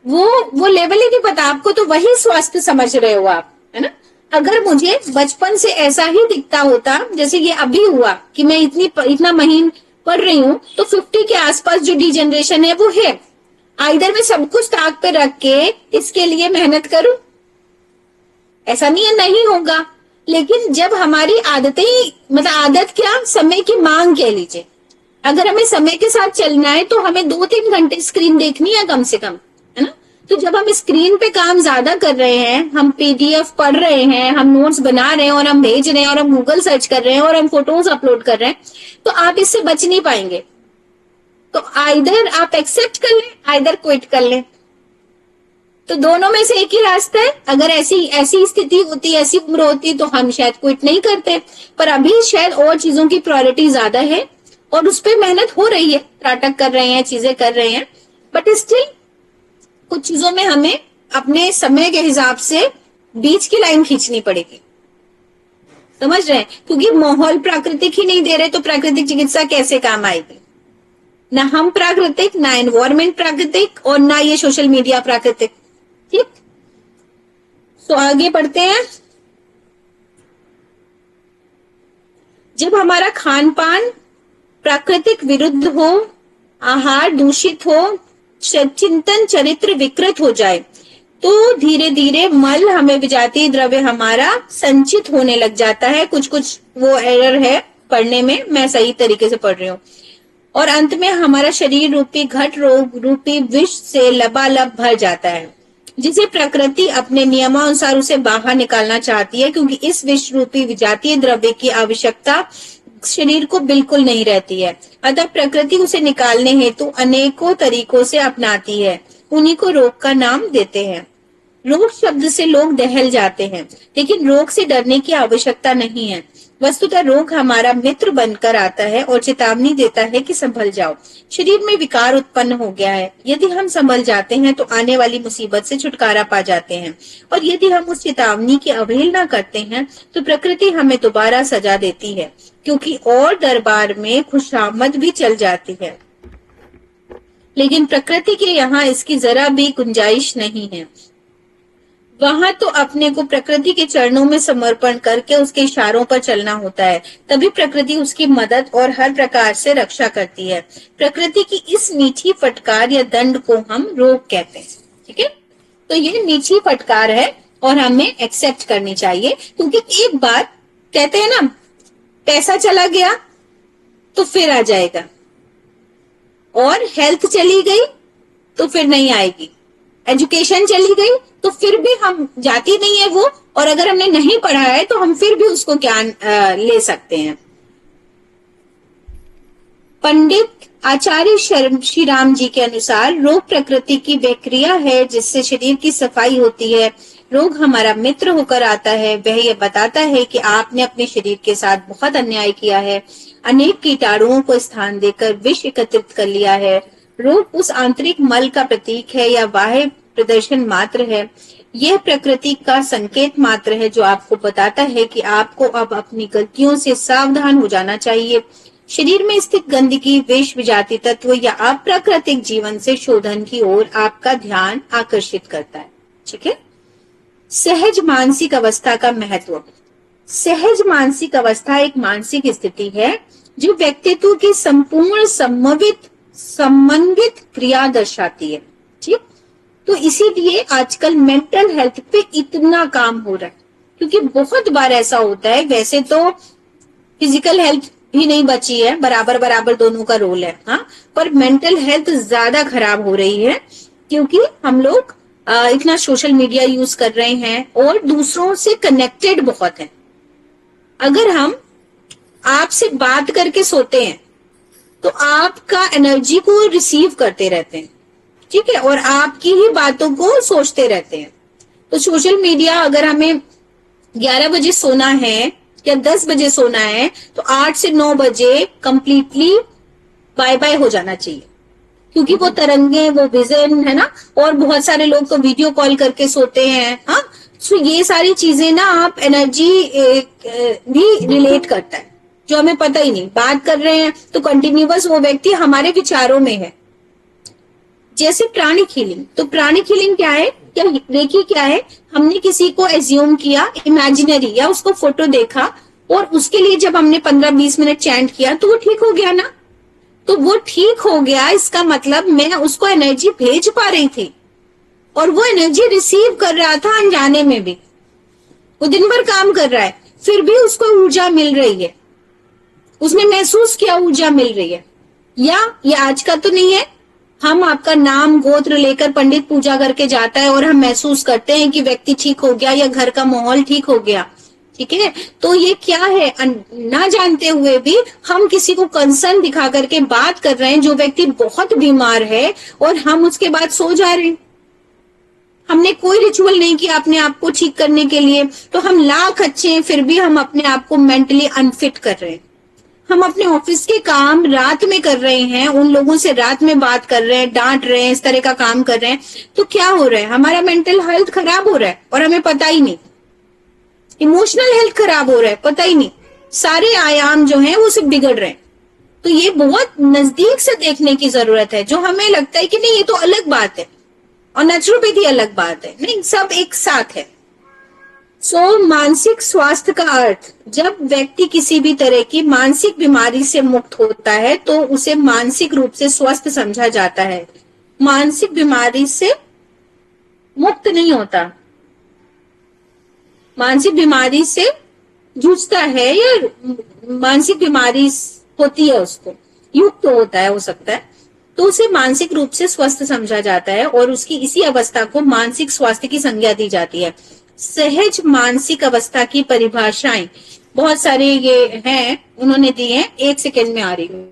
वो लेवल ही नहीं पता आपको, तो वही स्वास्थ्य समझ रहे हो आप, है ना। अगर मुझे बचपन से ऐसा ही दिखता होता जैसे ये अभी हुआ कि मैं इतना महीन पढ़ रही हूँ, तो 50 के आसपास जो डिजेनरेशन है वो है। आइदर मैं सब कुछ ताक पे रख के इसके लिए मेहनत करूं, ऐसा नहीं है नहीं होगा, लेकिन जब हमारी आदतें ही, मतलब आदत क्या, समय की मांग कह लीजिए, अगर हमें समय के साथ चलना है तो हमें 2-3 घंटे स्क्रीन देखनी है कम से कम, है ना। तो जब हम स्क्रीन पे काम ज्यादा कर रहे हैं, हम पीडीएफ पढ़ रहे हैं, हम नोट्स बना रहे हैं और हम भेज रहे हैं और हम गूगल सर्च कर रहे हैं और हम फोटोज अपलोड कर रहे हैं, तो आप इससे बच नहीं पाएंगे। तो आइदर आप एक्सेप्ट कर लें, आइदर क्विट कर लें। तो दोनों में से एक ही रास्ता है। अगर ऐसी ऐसी स्थिति होती, ऐसी उम्र होती, तो हम शायद क्विट नहीं करते, पर अभी शायद और चीजों की प्रायोरिटी ज्यादा है और उस पर मेहनत हो रही है, नाटक कर रहे हैं, चीजें कर रहे हैं, बट स्टिल कुछ चीजों में हमें अपने समय के हिसाब से बीच की लाइन खींचनी पड़ेगी। समझ रहे हैं? क्योंकि माहौल प्राकृतिक ही नहीं दे रहे, तो प्राकृतिक चिकित्सा कैसे काम आएगी? ना हम प्राकृतिक, ना एनवायरमेंट प्राकृतिक, और ना ये सोशल मीडिया प्राकृतिक। ठीक, तो आगे बढ़ते हैं। जब हमारा खान पान प्राकृतिक विरुद्ध हो, आहार दूषित हो, चिंतन चरित्र विकृत हो जाए, तो धीरे धीरे मल हमें विजातीय द्रव्य हमारा संचित होने लग जाता है। कुछ कुछ वो एरर है पढ़ने में, मैं सही तरीके से पढ़ रही हूँ। और अंत में हमारा शरीर रूपी घट रोग रूपी विष से लबालब भर जाता है, जिसे प्रकृति अपने नियमानुसार उसे बाहर निकालना चाहती है, क्योंकि इस विष रूपी विजातीय द्रव्य की आवश्यकता शरीर को बिल्कुल नहीं रहती है। अतः प्रकृति उसे निकालने हेतु अनेकों तरीकों से अपनाती है। उन्हीं को रोग का नाम देते हैं। रोग शब्द से लोग दहल जाते हैं, लेकिन रोग से डरने की आवश्यकता नहीं है। वस्तुतः रोग हमारा मित्र बनकर आता है और चेतावनी देता है कि संभल जाओ, शरीर में विकार उत्पन्न हो गया है। यदि हम संभल जाते हैं तो आने वाली मुसीबत से छुटकारा पा जाते हैं, और यदि हम उस चेतावनी की अवहेलना करते हैं तो प्रकृति हमें दोबारा सजा देती है, क्योंकि और दरबार में खुशामद भी चल जाती है। लेकिन प्रकृति के यहाँ इसकी जरा भी गुंजाइश नहीं है। वहां तो अपने को प्रकृति के चरणों में समर्पण करके उसके इशारों पर चलना होता है, तभी प्रकृति उसकी मदद और हर प्रकार से रक्षा करती है। प्रकृति की इस मीठी फटकार या दंड को हम रोग कहते हैं। ठीक है, तो ये मीठी फटकार है और हमें एक्सेप्ट करनी चाहिए, क्योंकि एक बात कहते हैं ना, पैसा चला गया तो फिर आ जाएगा, और हेल्थ चली गई तो फिर नहीं आएगी, एजुकेशन चली गई तो फिर भी हम जाती नहीं है वो, और अगर हमने नहीं पढ़ा है तो हम फिर भी उसको ज्ञान ले सकते हैं। पंडित आचार्य श्री राम जी के अनुसार रोग प्रकृति की विक्रिया है जिससे शरीर की सफाई होती है। रोग हमारा मित्र होकर आता है। वह यह बताता है कि आपने अपने शरीर के साथ बहुत अन्याय किया है, अनेक कीटाणुओं को स्थान देकर विष एकत्रित कर लिया है। रोग उस आंतरिक मल का प्रतीक है या बाह्य प्रदर्शन मात्र है। यह प्रकृति का संकेत मात्र है जो आपको बताता है कि आपको अब अपनी गलतियों से सावधान हो जाना चाहिए। शरीर में स्थित गंदगी, विष, विजाती तत्व या अप्राकृतिक जीवन से शोधन की ओर आपका ध्यान आकर्षित करता है। ठीक है, सहज मानसिक अवस्था का महत्व। सहज मानसिक अवस्था एक मानसिक स्थिति है जो व्यक्तित्व की संपूर्ण समन्वित क्रिया दर्शाती है। ठीक, तो इसीलिए आजकल मेंटल हेल्थ पे इतना काम हो रहा है, क्योंकि बहुत बार ऐसा होता है, वैसे तो फिजिकल हेल्थ भी नहीं बची है, बराबर बराबर दोनों का रोल है, हाँ, पर मेंटल हेल्थ ज्यादा खराब हो रही है, क्योंकि हम लोग इतना सोशल मीडिया यूज कर रहे हैं और दूसरों से कनेक्टेड बहुत हैं। अगर हम आपसे बात करके सोते हैं तो आपका एनर्जी को रिसीव करते रहते हैं, ठीक है, और आपकी ही बातों को सोचते रहते हैं। तो सोशल मीडिया, अगर हमें 11 बजे सोना है या 10 बजे सोना है तो 8 से 9 बजे कंप्लीटली बाय बाय हो जाना चाहिए, क्योंकि वो तरंगे, वो विजन है ना, और बहुत सारे लोग तो वीडियो कॉल करके सोते हैं। हाँ, सो ये सारी चीजें ना, आप एनर्जी भी रिलेट करता है जो हमें पता ही नहीं। बात कर रहे हैं तो कंटिन्यूअस वो व्यक्ति हमारे विचारों में है। जैसे प्राणिक हीलिंग, तो प्राणिक हीलिंग क्या है, या रेकी क्या है, हमने किसी को एज्यूम किया इमेजिनरी, या उसको फोटो देखा और उसके लिए जब हमने 15-20 मिनट चैंट किया तो वो ठीक हो गया ना। तो वो ठीक हो गया, इसका मतलब मैं उसको एनर्जी भेज पा रही थी और वो एनर्जी रिसीव कर रहा था अनजाने में भी। वो दिन भर काम कर रहा है, फिर भी उसको ऊर्जा मिल रही है, उसने महसूस किया ऊर्जा मिल रही है। या ये आज का तो नहीं है, हम आपका नाम गोत्र लेकर पंडित पूजा करके जाता है और हम महसूस करते हैं कि व्यक्ति ठीक हो गया या घर का माहौल ठीक हो गया, ठीक है। तो ये क्या है, ना जानते हुए भी हम किसी को कंसर्न दिखा करके बात कर रहे हैं, जो व्यक्ति बहुत बीमार है, और हम उसके बाद सो जा रहे हैं। हमने कोई रिचुअल नहीं किया अपने आप को ठीक करने के लिए, तो हम लाख अच्छे हैं फिर भी हम अपने आप को मेंटली अनफिट कर रहे हैं। हम अपने ऑफिस के काम रात में कर रहे हैं, उन लोगों से रात में बात कर रहे हैं, डांट रहे हैं, इस तरह का काम कर रहे हैं, तो क्या हो रहा है, हमारा मेंटल हेल्थ खराब हो रहा है और हमें पता ही नहीं। इमोशनल हेल्थ खराब हो रहा है, पता ही नहीं। सारे आयाम जो हैं वो सब बिगड़ रहे हैं। तो ये बहुत नजदीक से देखने की जरूरत है। जो हमें लगता है कि नहीं ये तो अलग बात है और नेचुरोपैथी अलग बात है, नहीं, सब एक साथ है। मानसिक स्वास्थ्य का अर्थ, जब व्यक्ति किसी भी तरह की मानसिक बीमारी से मुक्त होता है तो उसे मानसिक रूप से स्वस्थ समझा जाता है। मानसिक बीमारी से मुक्त नहीं होता, मानसिक बीमारी से जूझता है या मानसिक बीमारी होती है, उसको युक्त तो होता है, हो सकता है, तो उसे मानसिक रूप से स्वस्थ समझा जाता है और उसकी इसी अवस्था को मानसिक स्वास्थ्य की संज्ञा दी जाती है। सहज मानसिक अवस्था की परिभाषाएं बहुत सारे ये हैं, उन्होंने दी हैं, 1 सेकेंड में आ रही हूँ।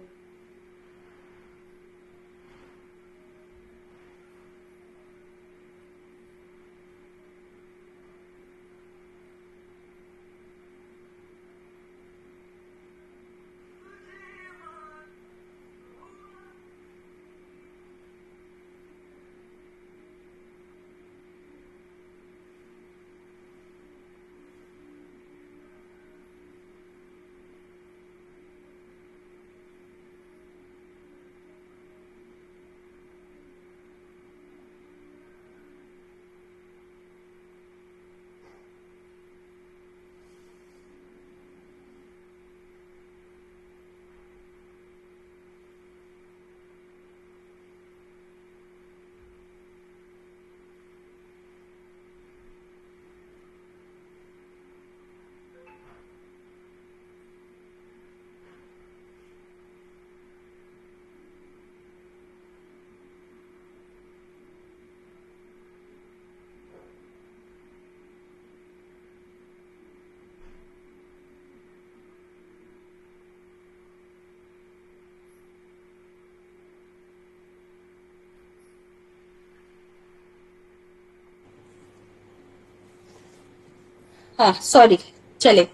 हाँ सॉरी, चले।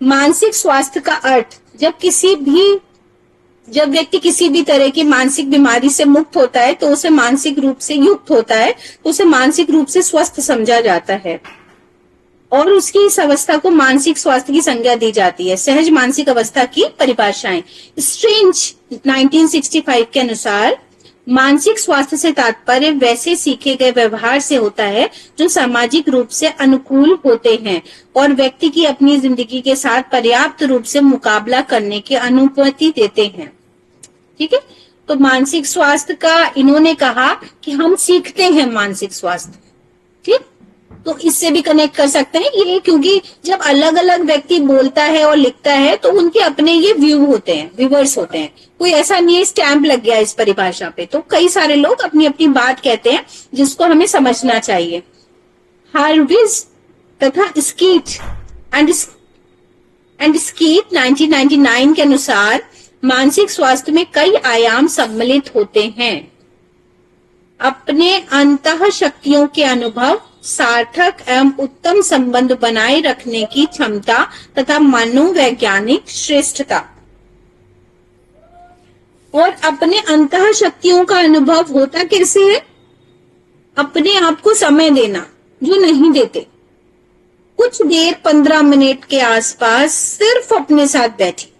मानसिक स्वास्थ्य का अर्थ, जब व्यक्ति किसी भी तरह की मानसिक बीमारी से मुक्त होता है तो उसे मानसिक रूप से युक्त होता है, तो उसे मानसिक रूप से स्वस्थ समझा जाता है और उसकी इस अवस्था को मानसिक स्वास्थ्य की संज्ञा दी जाती है। सहज मानसिक अवस्था की परिभाषाएं, स्ट्रेंज 1965 के अनुसार मानसिक स्वास्थ्य से तात्पर्य वैसे सीखे गए व्यवहार से होता है जो सामाजिक रूप से अनुकूल होते हैं और व्यक्ति की अपनी जिंदगी के साथ पर्याप्त रूप से मुकाबला करने की अनुमति देते हैं। ठीक है, तो मानसिक स्वास्थ्य का इन्होंने कहा कि हम सीखते हैं मानसिक स्वास्थ्य। ठीक, तो इससे भी कनेक्ट कर सकते हैं ये, क्योंकि जब अलग अलग व्यक्ति बोलता है और लिखता है तो उनके अपने ये व्यू होते हैं, व्यूअर्स होते हैं। कोई ऐसा नहीं है स्टैंप लग गया इस परिभाषा पे, तो कई सारे लोग अपनी अपनी बात कहते हैं जिसको हमें समझना चाहिए। हार्विज तथा स्कीट एंड स्कीट 1999 के अनुसार मानसिक स्वास्थ्य में कई आयाम सम्मिलित होते हैं। अपने अंतः शक्तियों के अनुभव, सार्थक एवं उत्तम संबंध बनाए रखने की क्षमता तथा मनोवैज्ञानिक श्रेष्ठता। और अपने अंतः शक्तियों का अनुभव होता कैसे है? अपने आप को समय देना, जो नहीं देते। कुछ देर 15 मिनट के आसपास सिर्फ अपने साथ बैठिए,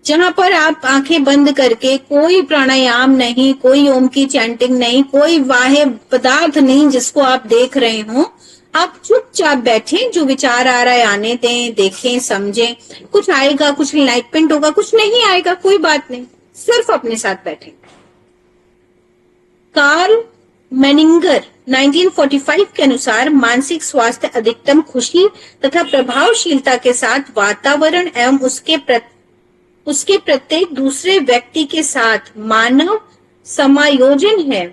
जहां पर आप आंखें बंद करके, कोई प्राणायाम नहीं, कोई ओम की चैंटिंग नहीं, कोई बाह्य पदार्थ नहीं जिसको आप देख रहे हो, आप चुपचाप बैठे, जो विचार आ रहा है आने दें, देखें, समझें। कुछ आएगा, कुछ इनलाइटमेंट होगा, कुछ नहीं आएगा, कोई बात नहीं, सिर्फ अपने साथ बैठे। कार्ल मेनिंगर 1945 के अनुसार मानसिक स्वास्थ्य अधिकतम खुशी तथा प्रभावशीलता के साथ वातावरण एवं उसके प्रत्येक दूसरे व्यक्ति के साथ मानव समायोजन है।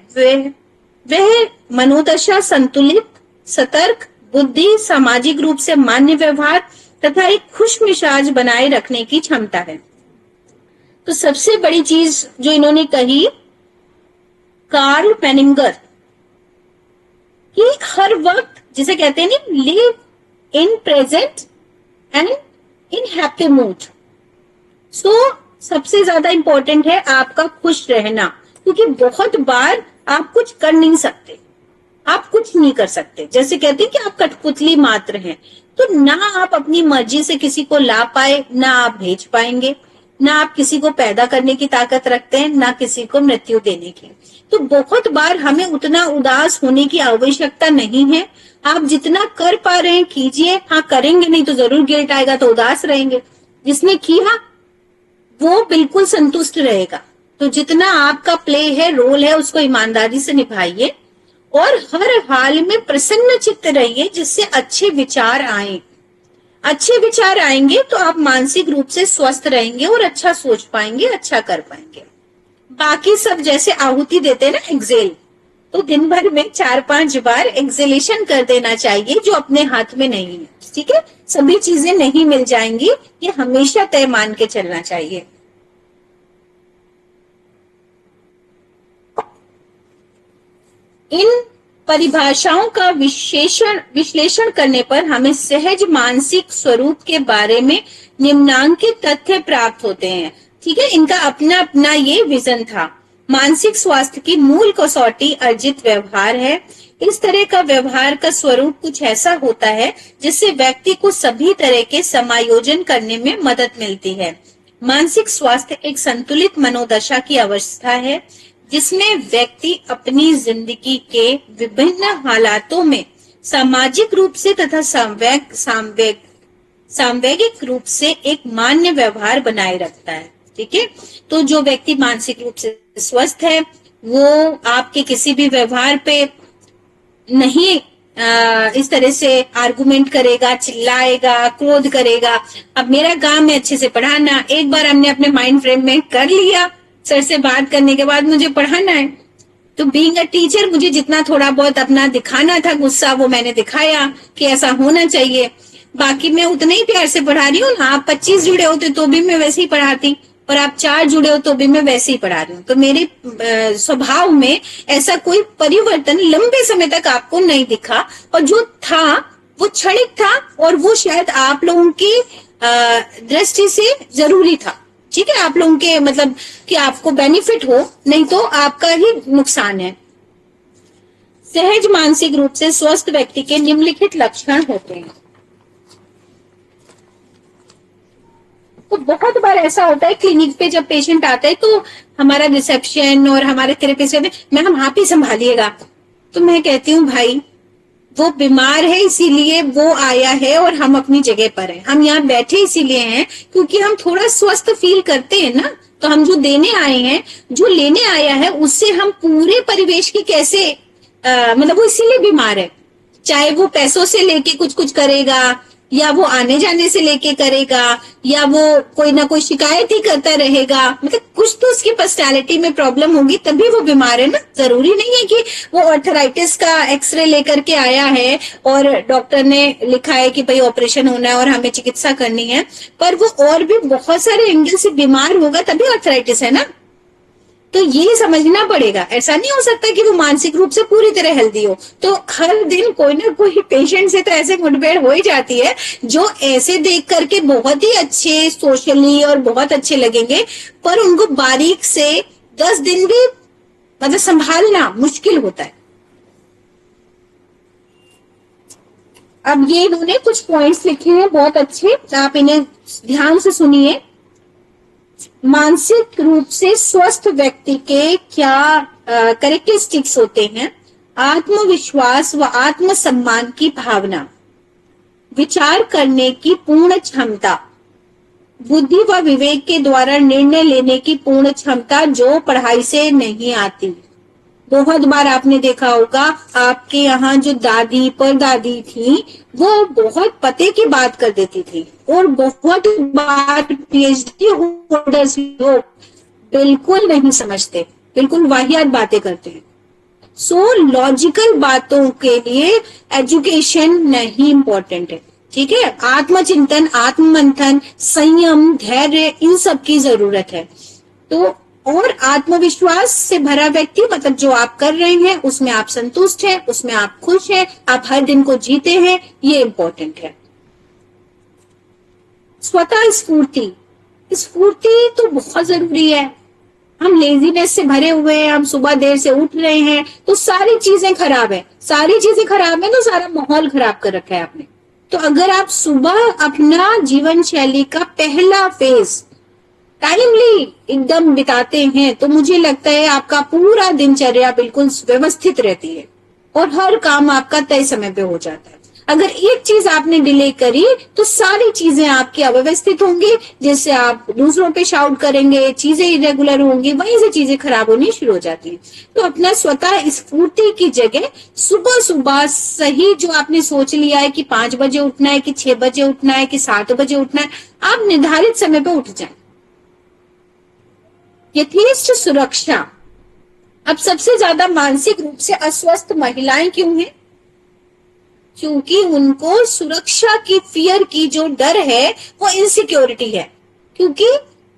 वह मनोदशा संतुलित, सतर्क बुद्धि, सामाजिक रूप से मान्य व्यवहार तथा एक खुश मिजाज बनाए रखने की क्षमता है। तो सबसे बड़ी चीज जो इन्होंने कही कार्ल पेनिंगर कि हर वक्त जिसे कहते हैं ना live in present and in happy mood. So सबसे ज्यादा इंपॉर्टेंट है आपका खुश रहना, क्योंकि बहुत बार आप कुछ कर नहीं सकते, आप कुछ नहीं कर सकते। जैसे कहते हैं कि आप कठपुतली मात्र हैं, तो ना आप अपनी मर्जी से किसी को ला पाए, ना आप भेज पाएंगे, ना आप किसी को पैदा करने की ताकत रखते हैं, ना किसी को मृत्यु देने की। तो बहुत बार हमें उतना उदास होने की आवश्यकता नहीं है। आप जितना कर पा रहे हैं कीजिए। हाँ, करेंगे नहीं तो जरूर गिल्ट आएगा, तो उदास रहेंगे। जिसने किया वो बिल्कुल संतुष्ट रहेगा। तो जितना आपका प्ले है, रोल है, उसको ईमानदारी से निभाइए और हर हाल में प्रसन्न चित्त रहिए, जिससे अच्छे विचार आए। अच्छे विचार आएंगे तो आप मानसिक रूप से स्वस्थ रहेंगे और अच्छा सोच पाएंगे, अच्छा कर पाएंगे। बाकी सब जैसे आहुति देते हैं ना, एक्सेल, तो दिन भर में 4-5 बार एक्सेलेशन कर देना चाहिए, जो अपने हाथ में नहीं है। ठीक है, सभी चीजें नहीं मिल जाएंगी, ये हमेशा तय मान के चलना चाहिए। इन परिभाषाओं का विश्लेषण करने पर हमें सहज मानसिक स्वरूप के बारे में निम्नांकित तथ्य प्राप्त होते हैं। ठीक है, इनका अपना अपना ये विजन था। मानसिक स्वास्थ्य की मूल कसौटी अर्जित व्यवहार है। इस तरह का व्यवहार का स्वरूप कुछ ऐसा होता है जिससे व्यक्ति को सभी तरह के समायोजन करने में मदद मिलती है। मानसिक स्वास्थ्य एक संतुलित मनोदशा की अवस्था है, जिसमें व्यक्ति अपनी जिंदगी के विभिन्न हालातों में सामाजिक रूप से तथा सांवेगिक रूप से एक मान्य व्यवहार बनाए रखता है। ठीक है, तो जो व्यक्ति मानसिक रूप से स्वस्थ है वो आपके किसी भी व्यवहार पे नहीं इस तरह से आर्गुमेंट करेगा, चिल्लाएगा, क्रोध करेगा। अब मेरा काम है अच्छे से पढ़ाना। एक बार हमने अपने माइंड फ्रेम में कर लिया, सर से बात करने के बाद मुझे पढ़ाना है, तो बीइंग अ टीचर मुझे जितना थोड़ा बहुत अपना दिखाना था गुस्सा, वो मैंने दिखाया कि ऐसा होना चाहिए। बाकी मैं उतना ही प्यार से पढ़ा रही हूँ ना। आप 25 जुड़े होते तो भी मैं वैसे ही पढ़ाती, और आप 4 जुड़े हो तो भी मैं वैसे ही पढ़ा रही हूँ। तो मेरे स्वभाव में ऐसा कोई परिवर्तन लंबे समय तक आपको नहीं दिखा, और जो था वो क्षणिक था, और वो शायद आप लोगों की दृष्टि से जरूरी था। ठीक है, आप लोगों के मतलब कि आपको बेनिफिट हो, नहीं तो आपका ही नुकसान है। सहज मानसिक रूप से स्वस्थ व्यक्ति के निम्नलिखित लक्षण होते हैं। तो बहुत बार ऐसा होता है क्लिनिक पे जब पेशेंट आता है तो हमारा रिसेप्शन और हमारे थेरेपिस्ट कहते हैं मैम आप ही संभालिएगा। तो मैं कहती हूँ भाई वो बीमार है इसीलिए वो आया है, और हम अपनी जगह पर हैं। हम यहाँ बैठे इसीलिए हैं क्योंकि हम थोड़ा स्वस्थ फील करते हैं ना। तो हम जो देने आए हैं, जो लेने आया है, उससे हम पूरे परिवेश की कैसे मतलब वो इसीलिए बीमार है। चाहे वो पैसों से लेके कुछ करेगा, या वो आने जाने से लेके करेगा, या वो कोई ना कोई शिकायत ही करता रहेगा, मतलब कुछ तो उसकी पर्सनैलिटी में प्रॉब्लम होगी, तभी वो बीमार है ना। जरूरी नहीं है कि वो आर्थराइटिस का एक्सरे लेकर के आया है और डॉक्टर ने लिखा है कि भाई ऑपरेशन होना है और हमें चिकित्सा करनी है, पर वो और भी बहुत सारे एंगल से बीमार होगा तभी आर्थराइटिस है ना। तो ये समझना पड़ेगा। ऐसा नहीं हो सकता कि वो मानसिक रूप से पूरी तरह हेल्दी हो। तो हर दिन कोई ना कोई पेशेंट से तो ऐसे मुठभेड़ हो ही जाती है जो ऐसे देख करके बहुत ही अच्छे सोशली और बहुत अच्छे लगेंगे, पर उनको बारीक से 10 दिन भी मतलब संभालना मुश्किल होता है। अब ये इन्होंने कुछ पॉइंट्स लिखे हैं बहुत अच्छे, आप इन्हें ध्यान से सुनिए। मानसिक रूप से स्वस्थ व्यक्ति के क्या कैरेक्टरिस्टिक्स होते हैं? आत्मविश्वास व आत्मसम्मान की भावना, विचार करने की पूर्ण क्षमता, बुद्धि व विवेक के द्वारा निर्णय लेने की पूर्ण क्षमता जो पढ़ाई से नहीं आती, बहुत बार आपने देखा होगा आपके यहाँ जो दादी परदादी थी वो बहुत पते की बात कर देती थी, और बहुत बार पीएचडी होल्डर्स लोग बिल्कुल नहीं समझते, बिल्कुल वाहियात बातें करते हैं। सो लॉजिकल बातों के लिए एजुकेशन नहीं इम्पोर्टेंट है, ठीक है। आत्मचिंतन, आत्ममंथन, संयम, धैर्य, इन सब की जरूरत है। तो और आत्मविश्वास से भरा व्यक्ति, मतलब जो आप कर रहे हैं उसमें आप संतुष्ट हैं, उसमें आप खुश हैं, आप हर दिन को जीते हैं, ये इम्पोर्टेंट है। स्वतः स्फूर्ति, स्फूर्ति तो बहुत जरूरी है। हम लेजीनेस से भरे हुए हैं, हम सुबह देर से उठ रहे हैं तो सारी चीजें खराब है, सारी चीजें खराब है तो सारा माहौल खराब कर रखा है आपने। तो अगर आप सुबह अपना जीवन शैली का पहला फेज टाइमली एकदम बिताते हैं तो मुझे लगता है आपका पूरा दिनचर्या बिल्कुल व्यवस्थित रहती है और हर काम आपका तय समय पे हो जाता है। अगर एक चीज आपने डिले करी तो सारी चीजें आपकी अव्यवस्थित होंगी, जिससे आप दूसरों पे शाउट करेंगे, चीजें इरेगुलर होंगी, वहीं से चीजें खराब होनी शुरू हो जाती हैं। तो अपना स्वतः स्फूर्ति की जगह सुबह सुबह सही जो आपने सोच लिया है कि 5 बजे उठना है, कि 6 बजे उठना है, कि 7 बजे उठना है, आप निर्धारित समय पे उठ जाए। यथेष्ट सुरक्षा। अब सबसे ज्यादा मानसिक रूप से अस्वस्थ महिलाएं क्यों हैं? क्योंकि उनको सुरक्षा की, फियर की जो डर है वो इनसिक्योरिटी है। क्योंकि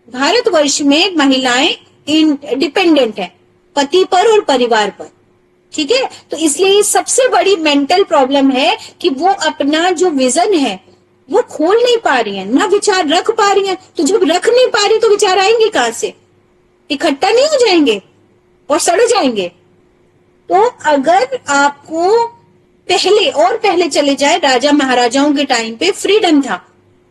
भारतवर्ष में महिलाएं डिपेंडेंट है पति पर और परिवार पर, ठीक है। तो इसलिए सबसे बड़ी मेंटल प्रॉब्लम है कि वो अपना जो विजन है वो खोल नहीं पा रही है, ना विचार रख पा रही है। तो जब रख नहीं पा रही तो विचार आएंगे कहां से? इकट्ठा नहीं हो जाएंगे और सड़ जाएंगे। तो अगर आपको पहले चले जाए, राजा महाराजाओं के टाइम पे फ्रीडम था,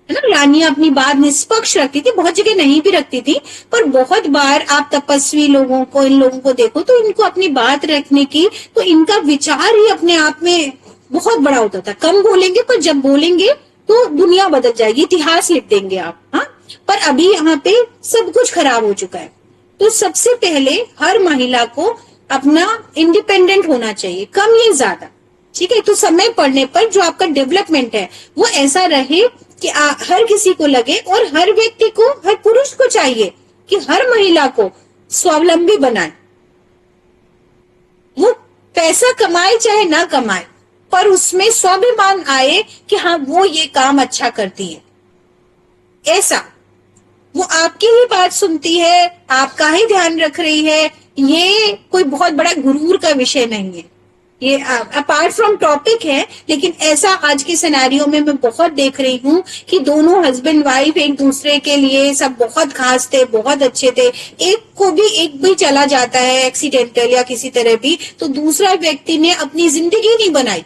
है ना, रानियां अपनी बात निष्पक्ष रखती थी, बहुत जगह नहीं भी रखती थी, पर बहुत बार आप तपस्वी लोगों को, इन लोगों को देखो तो इनको अपनी बात रखने की, तो इनका विचार ही अपने आप में बहुत बड़ा होता था। कम बोलेंगे पर जब बोलेंगे तो दुनिया बदल जाएगी, इतिहास लिख देंगे आप। हाँ, पर अभी यहाँ पे सब कुछ खराब हो चुका है। तो सबसे पहले हर महिला को अपना इंडिपेंडेंट होना चाहिए, कम या ज्यादा, ठीक है। तो समय पड़ने पर जो आपका डेवलपमेंट है वो ऐसा रहे कि हर किसी को लगे, और हर व्यक्ति को, हर पुरुष को चाहिए कि हर महिला को स्वावलंबी बनाए। वो पैसा कमाए चाहे ना कमाए, पर उसमें स्वाभिमान आए कि हाँ वो ये काम अच्छा करती है। ऐसा वो आपकी ही बात सुनती है, आपका ही ध्यान रख रही है, ये कोई बहुत बड़ा गुरूर का विषय नहीं है। ये अपार्ट फ्रॉम टॉपिक है, लेकिन ऐसा आज के सिनेरियो में मैं बहुत देख रही हूँ कि दोनों हस्बैंड वाइफ एक दूसरे के लिए सब बहुत खास थे, बहुत अच्छे थे। एक भी चला जाता है एक्सीडेंटल या किसी तरह भी, तो दूसरा व्यक्ति ने अपनी जिंदगी नहीं बनाई,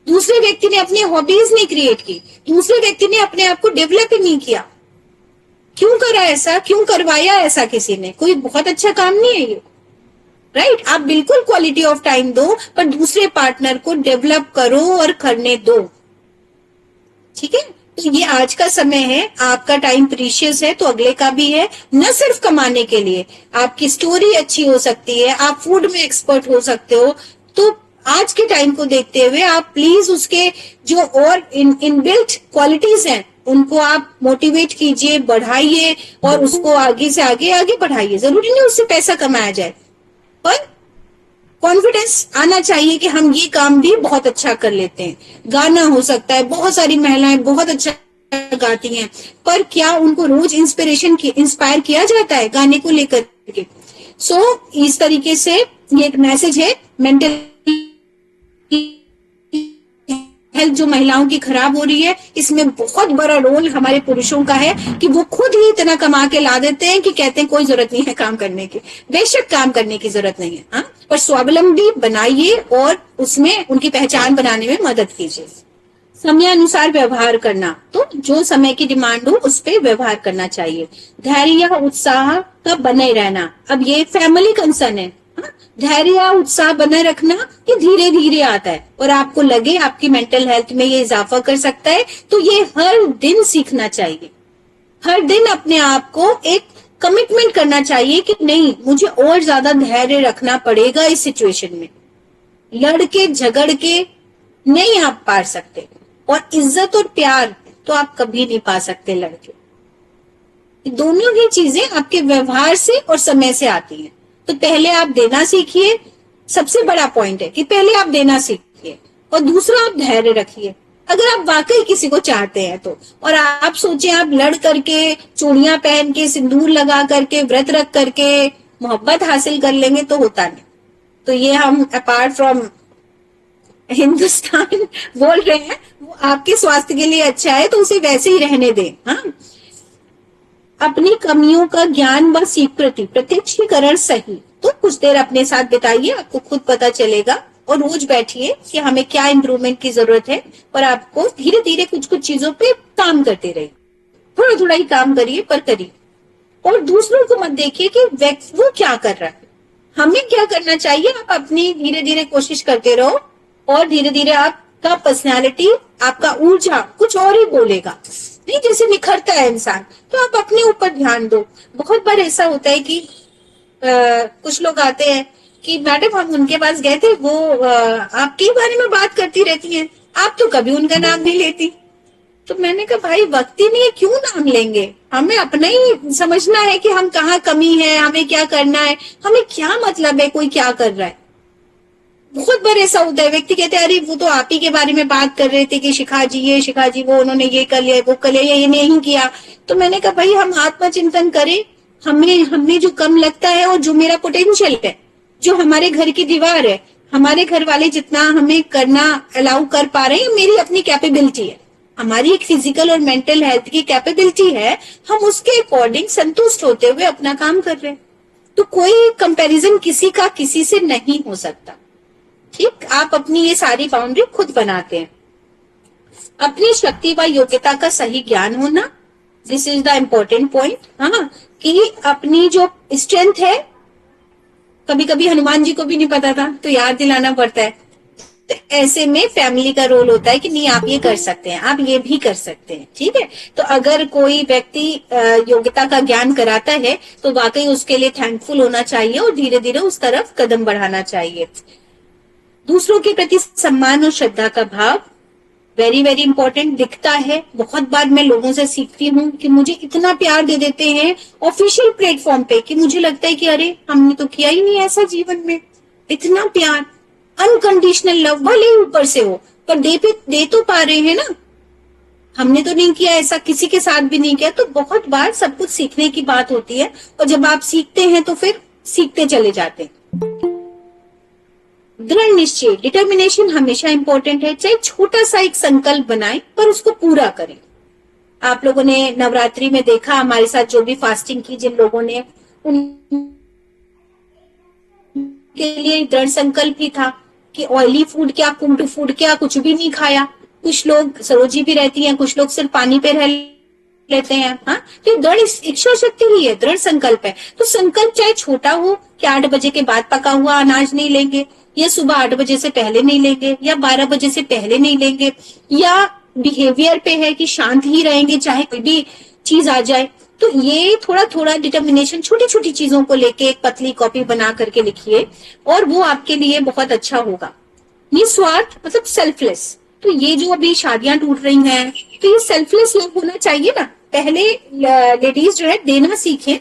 दूसरे व्यक्ति ने अपनी हॉबीज नहीं क्रिएट की, दूसरे व्यक्ति ने अपने आप को डेवलप ही नहीं किया। क्यों करा ऐसा? क्यों करवाया ऐसा किसी ने? कोई बहुत अच्छा काम नहीं है ये, राइट। आप बिल्कुल क्वालिटी ऑफ टाइम दो, पर दूसरे पार्टनर को डेवलप करो और करने दो, ठीक है। तो ये आज का समय है, आपका टाइम प्रीशियस है, तो अगले का भी है। न सिर्फ कमाने के लिए, आपकी स्टोरी अच्छी हो सकती है, आप फूड में एक्सपर्ट हो सकते हो, तो आज के टाइम को देखते हुए आप प्लीज उसके जो और इनबिल्ट क्वालिटीज हैं उनको आप मोटिवेट कीजिए, बढ़ाइए, और उसको आगे से आगे बढ़ाइए। जरूरी नहीं उससे पैसा कमाया जाए, पर कॉन्फिडेंस आना चाहिए कि हम ये काम भी बहुत अच्छा कर लेते हैं। गाना हो सकता है, बहुत सारी महिलाएं बहुत अच्छा गाती हैं, पर क्या उनको रोज इंस्पायर किया जाता है गाने को लेकर के? इस तरीके से ये एक मैसेज है। मेंटल हेल्थ जो महिलाओं की खराब हो रही है, इसमें बहुत बड़ा रोल हमारे पुरुषों का है कि वो खुद ही इतना कमा के ला देते हैं कि कहते हैं कोई जरूरत नहीं है काम करने की। बेशक काम करने की जरूरत नहीं है, हाँ, पर स्वावलंबी बनाइए और उसमें उनकी पहचान बनाने में मदद कीजिए। समय अनुसार व्यवहार करना, तो जो समय की डिमांड हो उस पर व्यवहार करना चाहिए। धैर्य उत्साह का बने रहना, अब ये फैमिली कंसर्न है। धैर्य उत्साह बने रखना ये धीरे धीरे आता है, और आपको लगे आपकी मेंटल हेल्थ में ये इजाफा कर सकता है, तो ये हर दिन सीखना चाहिए। हर दिन अपने आप को एक कमिटमेंट करना चाहिए कि नहीं, मुझे और ज्यादा धैर्य रखना पड़ेगा इस सिचुएशन में। लड़के झगड़ के नहीं आप पार सकते, और इज्जत और प्यार तो आप कभी नहीं पा सकते लड़के। दोनों ही चीजें आपके व्यवहार से और समय से आती हैं। तो पहले आप देना सीखिए, सबसे बड़ा पॉइंट है कि पहले आप देना सीखिए, और दूसरा आप धैर्य रखिए। अगर आप वाकई किसी को चाहते हैं तो, और आप सोचें आप लड़ करके, चूड़ियां पहन के, सिंदूर लगा करके, व्रत रख करके मोहब्बत हासिल कर लेंगे, तो होता नहीं। तो ये हम अपार्ट फ्रॉम हिंदुस्तान बोल रहे हैं, वो आपके स्वास्थ्य के लिए अच्छा है, तो उसे वैसे ही रहने दें। हाँ, अपनी कमियों का ज्ञान व स्वीकृति, प्रत्यक्षीकरण सही। तो कुछ देर अपने साथ बिताइए, आपको खुद पता चलेगा, और रोज बैठिए कि हमें क्या इंप्रूवमेंट की जरूरत है, और आपको धीरे धीरे कुछ कुछ चीजों पे काम करते रहिए। थोड़ा थोड़ा ही काम करिए, पर करिए। और दूसरों को मत देखिए कि वो क्या कर रहा है, हमें क्या करना चाहिए। आप अपनी धीरे धीरे कोशिश करते रहो, और धीरे धीरे आपका पर्सनैलिटी, आपका ऊर्जा कुछ और ही बोलेगा, नहीं जैसे निखरता है इंसान। तो आप अपने ऊपर ध्यान दो। बहुत बार ऐसा होता है कि कुछ लोग आते हैं कि मैडम हम उनके पास गए थे, वो आपके बारे में बात करती रहती हैं, आप तो कभी उनका नाम नहीं लेती। तो मैंने कहा भाई वक्त ही नहीं है, क्यों नाम लेंगे, हमें अपना ही समझना है कि हम कहाँ कमी है, हमें क्या करना है, हमें क्या मतलब है कोई क्या कर रहा है। बहुत बार ऐसा होता है, व्यक्ति कहते हैं अरे वो तो आप ही के बारे में बात कर रहे थे कि शिखा जी ये, शिखा जी वो, उन्होंने ये कर लिया, वो कर लिया, ये नहीं किया। तो मैंने कहा भाई हम आत्मचिंतन करें, हमें जो कम लगता है, और जो मेरा पोटेंशियल है, जो हमारे घर की दीवार है, हमारे घर वाले जितना हमें करना अलाउ कर पा रहे हैं, मेरी अपनी कैपेबिलिटी है, हमारी एक फिजिकल और मेंटल हेल्थ की कैपेबिलिटी है, हम उसके अकॉर्डिंग संतुष्ट होते हुए अपना काम कर रहे हैं। तो कोई कंपैरिजन किसी का किसी से नहीं हो सकता। ठीक, आप अपनी ये सारी बाउंड्री खुद बनाते हैं। अपनी शक्ति व योग्यता का सही ज्ञान होना, this is the important point. हाँ, कि अपनी जो स्ट्रेंथ है, कभी कभी हनुमान जी को भी नहीं पता था, तो याद दिलाना पड़ता है। तो ऐसे में फैमिली का रोल होता है कि नहीं आप ये कर सकते हैं, आप ये भी कर सकते हैं। ठीक है, तो अगर कोई व्यक्ति योग्यता का ज्ञान कराता है, तो वाकई उसके लिए थैंकफुल होना चाहिए, और धीरे धीरे उस तरफ कदम बढ़ाना चाहिए। दूसरों के प्रति सम्मान और श्रद्धा का भाव वेरी वेरी इंपॉर्टेंट दिखता है। बहुत बार मैं लोगों से सीखती हूँ कि मुझे इतना प्यार दे देते हैं ऑफिशियल प्लेटफॉर्म पे, कि मुझे लगता है कि अरे हमने तो किया ही नहीं ऐसा जीवन में। इतना प्यार, अनकंडीशनल लव, भले ही ऊपर से हो, पर दे तो पा रहे हैं ना। हमने तो नहीं किया ऐसा, किसी के साथ भी नहीं किया। तो बहुत बार सब कुछ सीखने की बात होती है, और जब आप सीखते हैं तो फिर सीखते चले जाते हैं। दृढ़ निश्चय, डिटर्मिनेशन हमेशा इंपॉर्टेंट है। चाहे छोटा सा एक संकल्प बनाएं, पर उसको पूरा करें। आप लोगों ने नवरात्रि में देखा, हमारे साथ जो भी फास्टिंग की जिन लोगों ने, उनके लिए दृढ़ संकल्प ही था कि ऑयली फूड क्या, कुम्ड फूड क्या, कुछ भी नहीं खाया। कुछ लोग सरोजी भी रहती हैं, कुछ लोग सिर्फ पानी पे रह लेते हैं। हाँ, तो दृढ़ इच्छा शक्ति ही है, दृढ़ संकल्प है। तो संकल्प चाहे छोटा हो कि 8 बजे के बाद पका हुआ अनाज नहीं लेंगे, या सुबह 8 बजे से पहले नहीं लेंगे, या 12 बजे से पहले नहीं लेंगे, या बिहेवियर पे है कि शांत ही रहेंगे चाहे कोई भी चीज आ जाए। तो ये थोड़ा थोड़ा डिटर्मिनेशन, छोटी छोटी चीजों को लेके एक पतली कॉपी बना करके लिखिए, और वो आपके लिए बहुत अच्छा होगा। निस्वार्थ मतलब सेल्फलेस। तो ये जो अभी शादियां टूट रही हैं, तो ये सेल्फलेस लव होना चाहिए ना। पहले लेडीज जो है देना सीखें,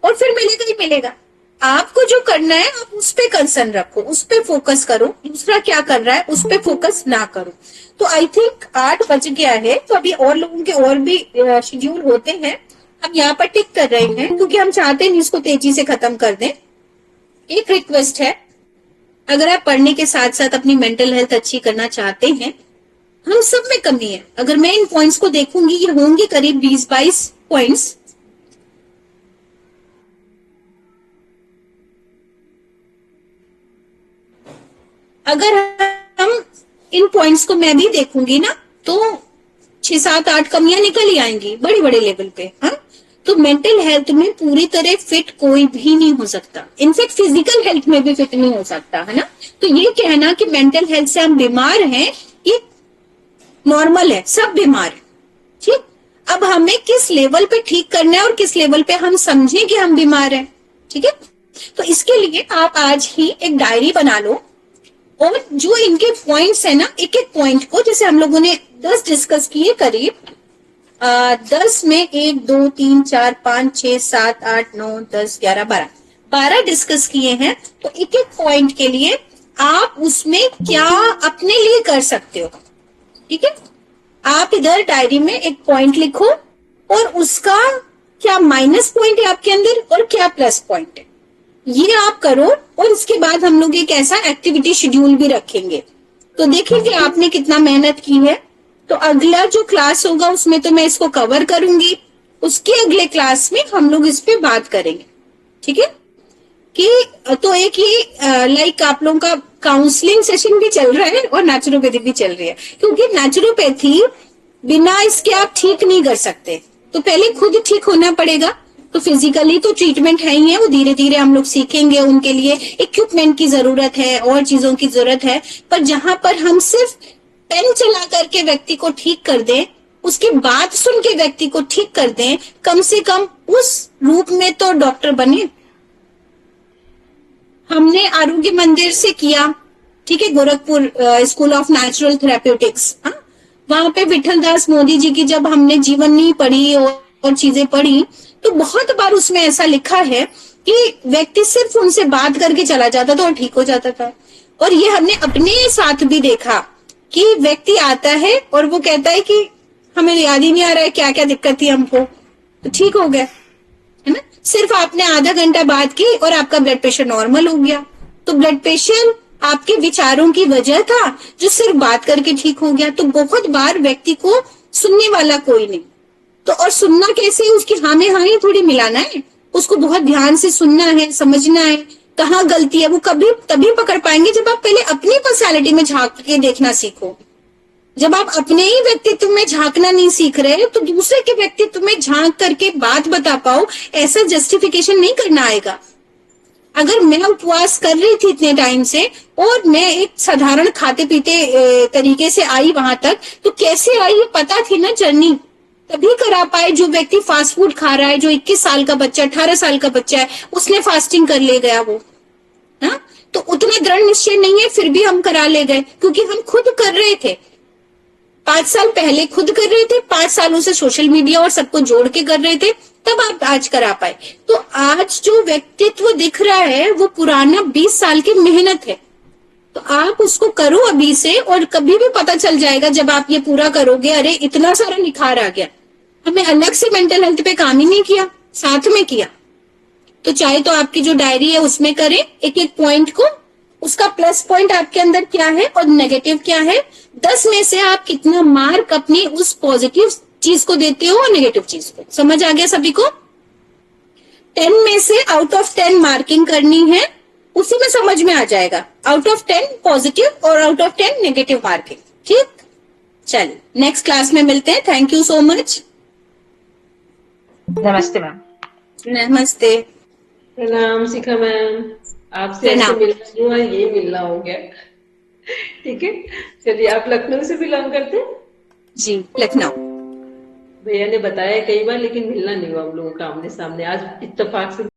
और फिर मिलेगा ही मिलेगा। आपको जो करना है आप उस पे कंसर्न रखो, उस पे फोकस करो, दूसरा क्या कर रहा है उस पे फोकस ना करो। तो आई थिंक 8 बज गया है, तो अभी और लोगों के और भी शेड्यूल होते हैं, हम यहाँ पर टिक कर रहे हैं क्योंकि हम चाहते हैं इसको तेजी से खत्म कर दें। एक रिक्वेस्ट है, अगर आप पढ़ने के साथ साथ अपनी मेंटल हेल्थ अच्छी करना चाहते हैं, हम सब में कमी है। अगर मैं इन पॉइंट्स को देखूंगी, ये होंगे करीब 20-22 पॉइंट्स। अगर हम इन पॉइंट्स को मैं भी देखूंगी ना, तो 6-7-8 कमियां निकल ही आएंगी बड़े बड़े लेवल पे। हाँ, तो मेंटल हेल्थ में पूरी तरह फिट कोई भी नहीं हो सकता, इनफैक्ट फिजिकल हेल्थ में भी फिट नहीं हो सकता, है ना। तो ये कहना कि मेंटल हेल्थ से हम बीमार हैं, ये नॉर्मल है, सब बीमार है। ठीक, अब हमें किस लेवल पे ठीक करना है और किस लेवल पे हम समझें कि हम बीमार हैं। ठीक है, तो इसके लिए आप आज ही एक डायरी बना लो और जो इनके पॉइंट्स है ना, एक एक पॉइंट को, जैसे हम लोगों ने 10 डिस्कस किए करीब, 10 में 1 2 3 4 5 6 7 8 9 10 11 12 डिस्कस किए हैं। तो एक एक पॉइंट के लिए आप उसमें क्या अपने लिए कर सकते हो। ठीक है, आप इधर डायरी में एक पॉइंट लिखो और उसका क्या माइनस पॉइंट है आपके अंदर और क्या प्लस पॉइंट है, ये आप करो। और इसके बाद हम लोग एक ऐसा एक्टिविटी शेड्यूल भी रखेंगे, तो देखेंगे आपने कितना मेहनत की है। तो अगला जो क्लास होगा उसमें तो मैं इसको कवर करूंगी, उसके अगले क्लास में हम लोग इस पे बात करेंगे। ठीक है, कि तो एक ये लाइक आप लोगों का काउंसलिंग सेशन भी चल रहा है और नेचुरोपैथी भी चल रही है, क्योंकि नेचुरोपैथी बिना इसके आप ठीक नहीं कर सकते, तो पहले खुद ठीक होना पड़ेगा। तो फिजिकली तो ट्रीटमेंट है ही है, वो धीरे धीरे हम लोग सीखेंगे, उनके लिए इक्विपमेंट की जरूरत है और चीजों की जरूरत है। पर जहां पर हम सिर्फ पेन चला करके व्यक्ति को ठीक कर दें, उसकी बात सुन के व्यक्ति को ठीक कर दें, कम से कम उस रूप में तो डॉक्टर बने। हमने आरोग्य मंदिर से किया, ठीक है, Gorakhpur school of natural therapeutics, वहां पे विठल दास मोदी जी की जब हमने जीवनी पढ़ी और चीजें पढ़ी, तो बहुत बार उसमें ऐसा लिखा है कि व्यक्ति सिर्फ उनसे बात करके चला जाता था और ठीक हो जाता था। और ये हमने अपने साथ भी देखा कि व्यक्ति आता है और वो कहता है कि हमें याद ही नहीं आ रहा है क्या क्या दिक्कत थी हमको, तो ठीक हो गया, है ना। सिर्फ आपने आधा घंटा बात की और आपका ब्लड प्रेशर नॉर्मल हो गया। तो ब्लड प्रेशर आपके विचारों की वजह था जो सिर्फ बात करके ठीक हो गया। तो बहुत बार व्यक्ति को सुनने वाला कोई नहीं, तो और सुनना कैसे, उसकी हाँ में हाँ ही थोड़ी मिलाना है, उसको बहुत ध्यान से सुनना है, समझना है कहाँ गलती है। वो कभी तभी पकड़ पाएंगे जब आप पहले अपनी पर्सनालिटी में झांक के देखना सीखो। जब आप अपने ही व्यक्तित्व में झांकना नहीं सीख रहे तो दूसरे के व्यक्तित्व में झांक करके बात बता पाओ, ऐसा जस्टिफिकेशन नहीं करना आएगा। अगर मैं उपवास कर रही थी इतने टाइम से और मैं एक साधारण खाते पीते तरीके से आई वहां तक, तो कैसे आई ये पता थी ना जर्नी, तभी करा पाए। जो व्यक्ति फास्ट फूड खा रहा है, जो 21 साल का बच्चा, 18 साल का बच्चा है, उसने फास्टिंग कर ले गया वो, हाँ, तो उतना दृढ़ निश्चय नहीं है, फिर भी हम करा ले गए क्योंकि हम खुद कर रहे थे। 5 साल पहले खुद कर रहे थे, 5 सालों से सोशल मीडिया और सबको जोड़ के कर रहे थे, तब आप आज करा पाए। तो आज जो व्यक्तित्व दिख रहा है वो पुराना 20 साल की मेहनत है। तो आप उसको करो अभी से, और कभी भी पता चल जाएगा जब आप ये पूरा करोगे, अरे इतना सारा निखार आ गया, हमें अलग से मेंटल हेल्थ पे काम ही नहीं किया, साथ में किया। तो चाहे तो आपकी जो डायरी है उसमें करें एक एक पॉइंट को, उसका प्लस पॉइंट आपके अंदर क्या है और नेगेटिव क्या है, 10 में से आप कितना मार्क अपनी उस पॉजिटिव चीज को देते हो और नेगेटिव चीज को। समझ आ गया सभी को? 10 में से आउट ऑफ 10 मार्किंग करनी है, उसी में समझ में आ जाएगा, आउट ऑफ 10 पॉजिटिव और आउट ऑफ 10 नेगेटिव मार्किंग। ठीक, चलिए नेक्स्ट क्लास में मिलते हैं। Thank you so much. नमस्ते मैम। नमस्ते। प्रणाम शिखा मैम, आपसे ऐसे मिलना हुआ, ये मिलना हो गया। ठीक है, चलिए। आप लखनऊ से बिलोंग करते हैं? जी, लखनऊ। भैया ने बताया कई बार, लेकिन मिलना नहीं हुआ हम लोगों का आमने सामने, आज इत्तेफाक से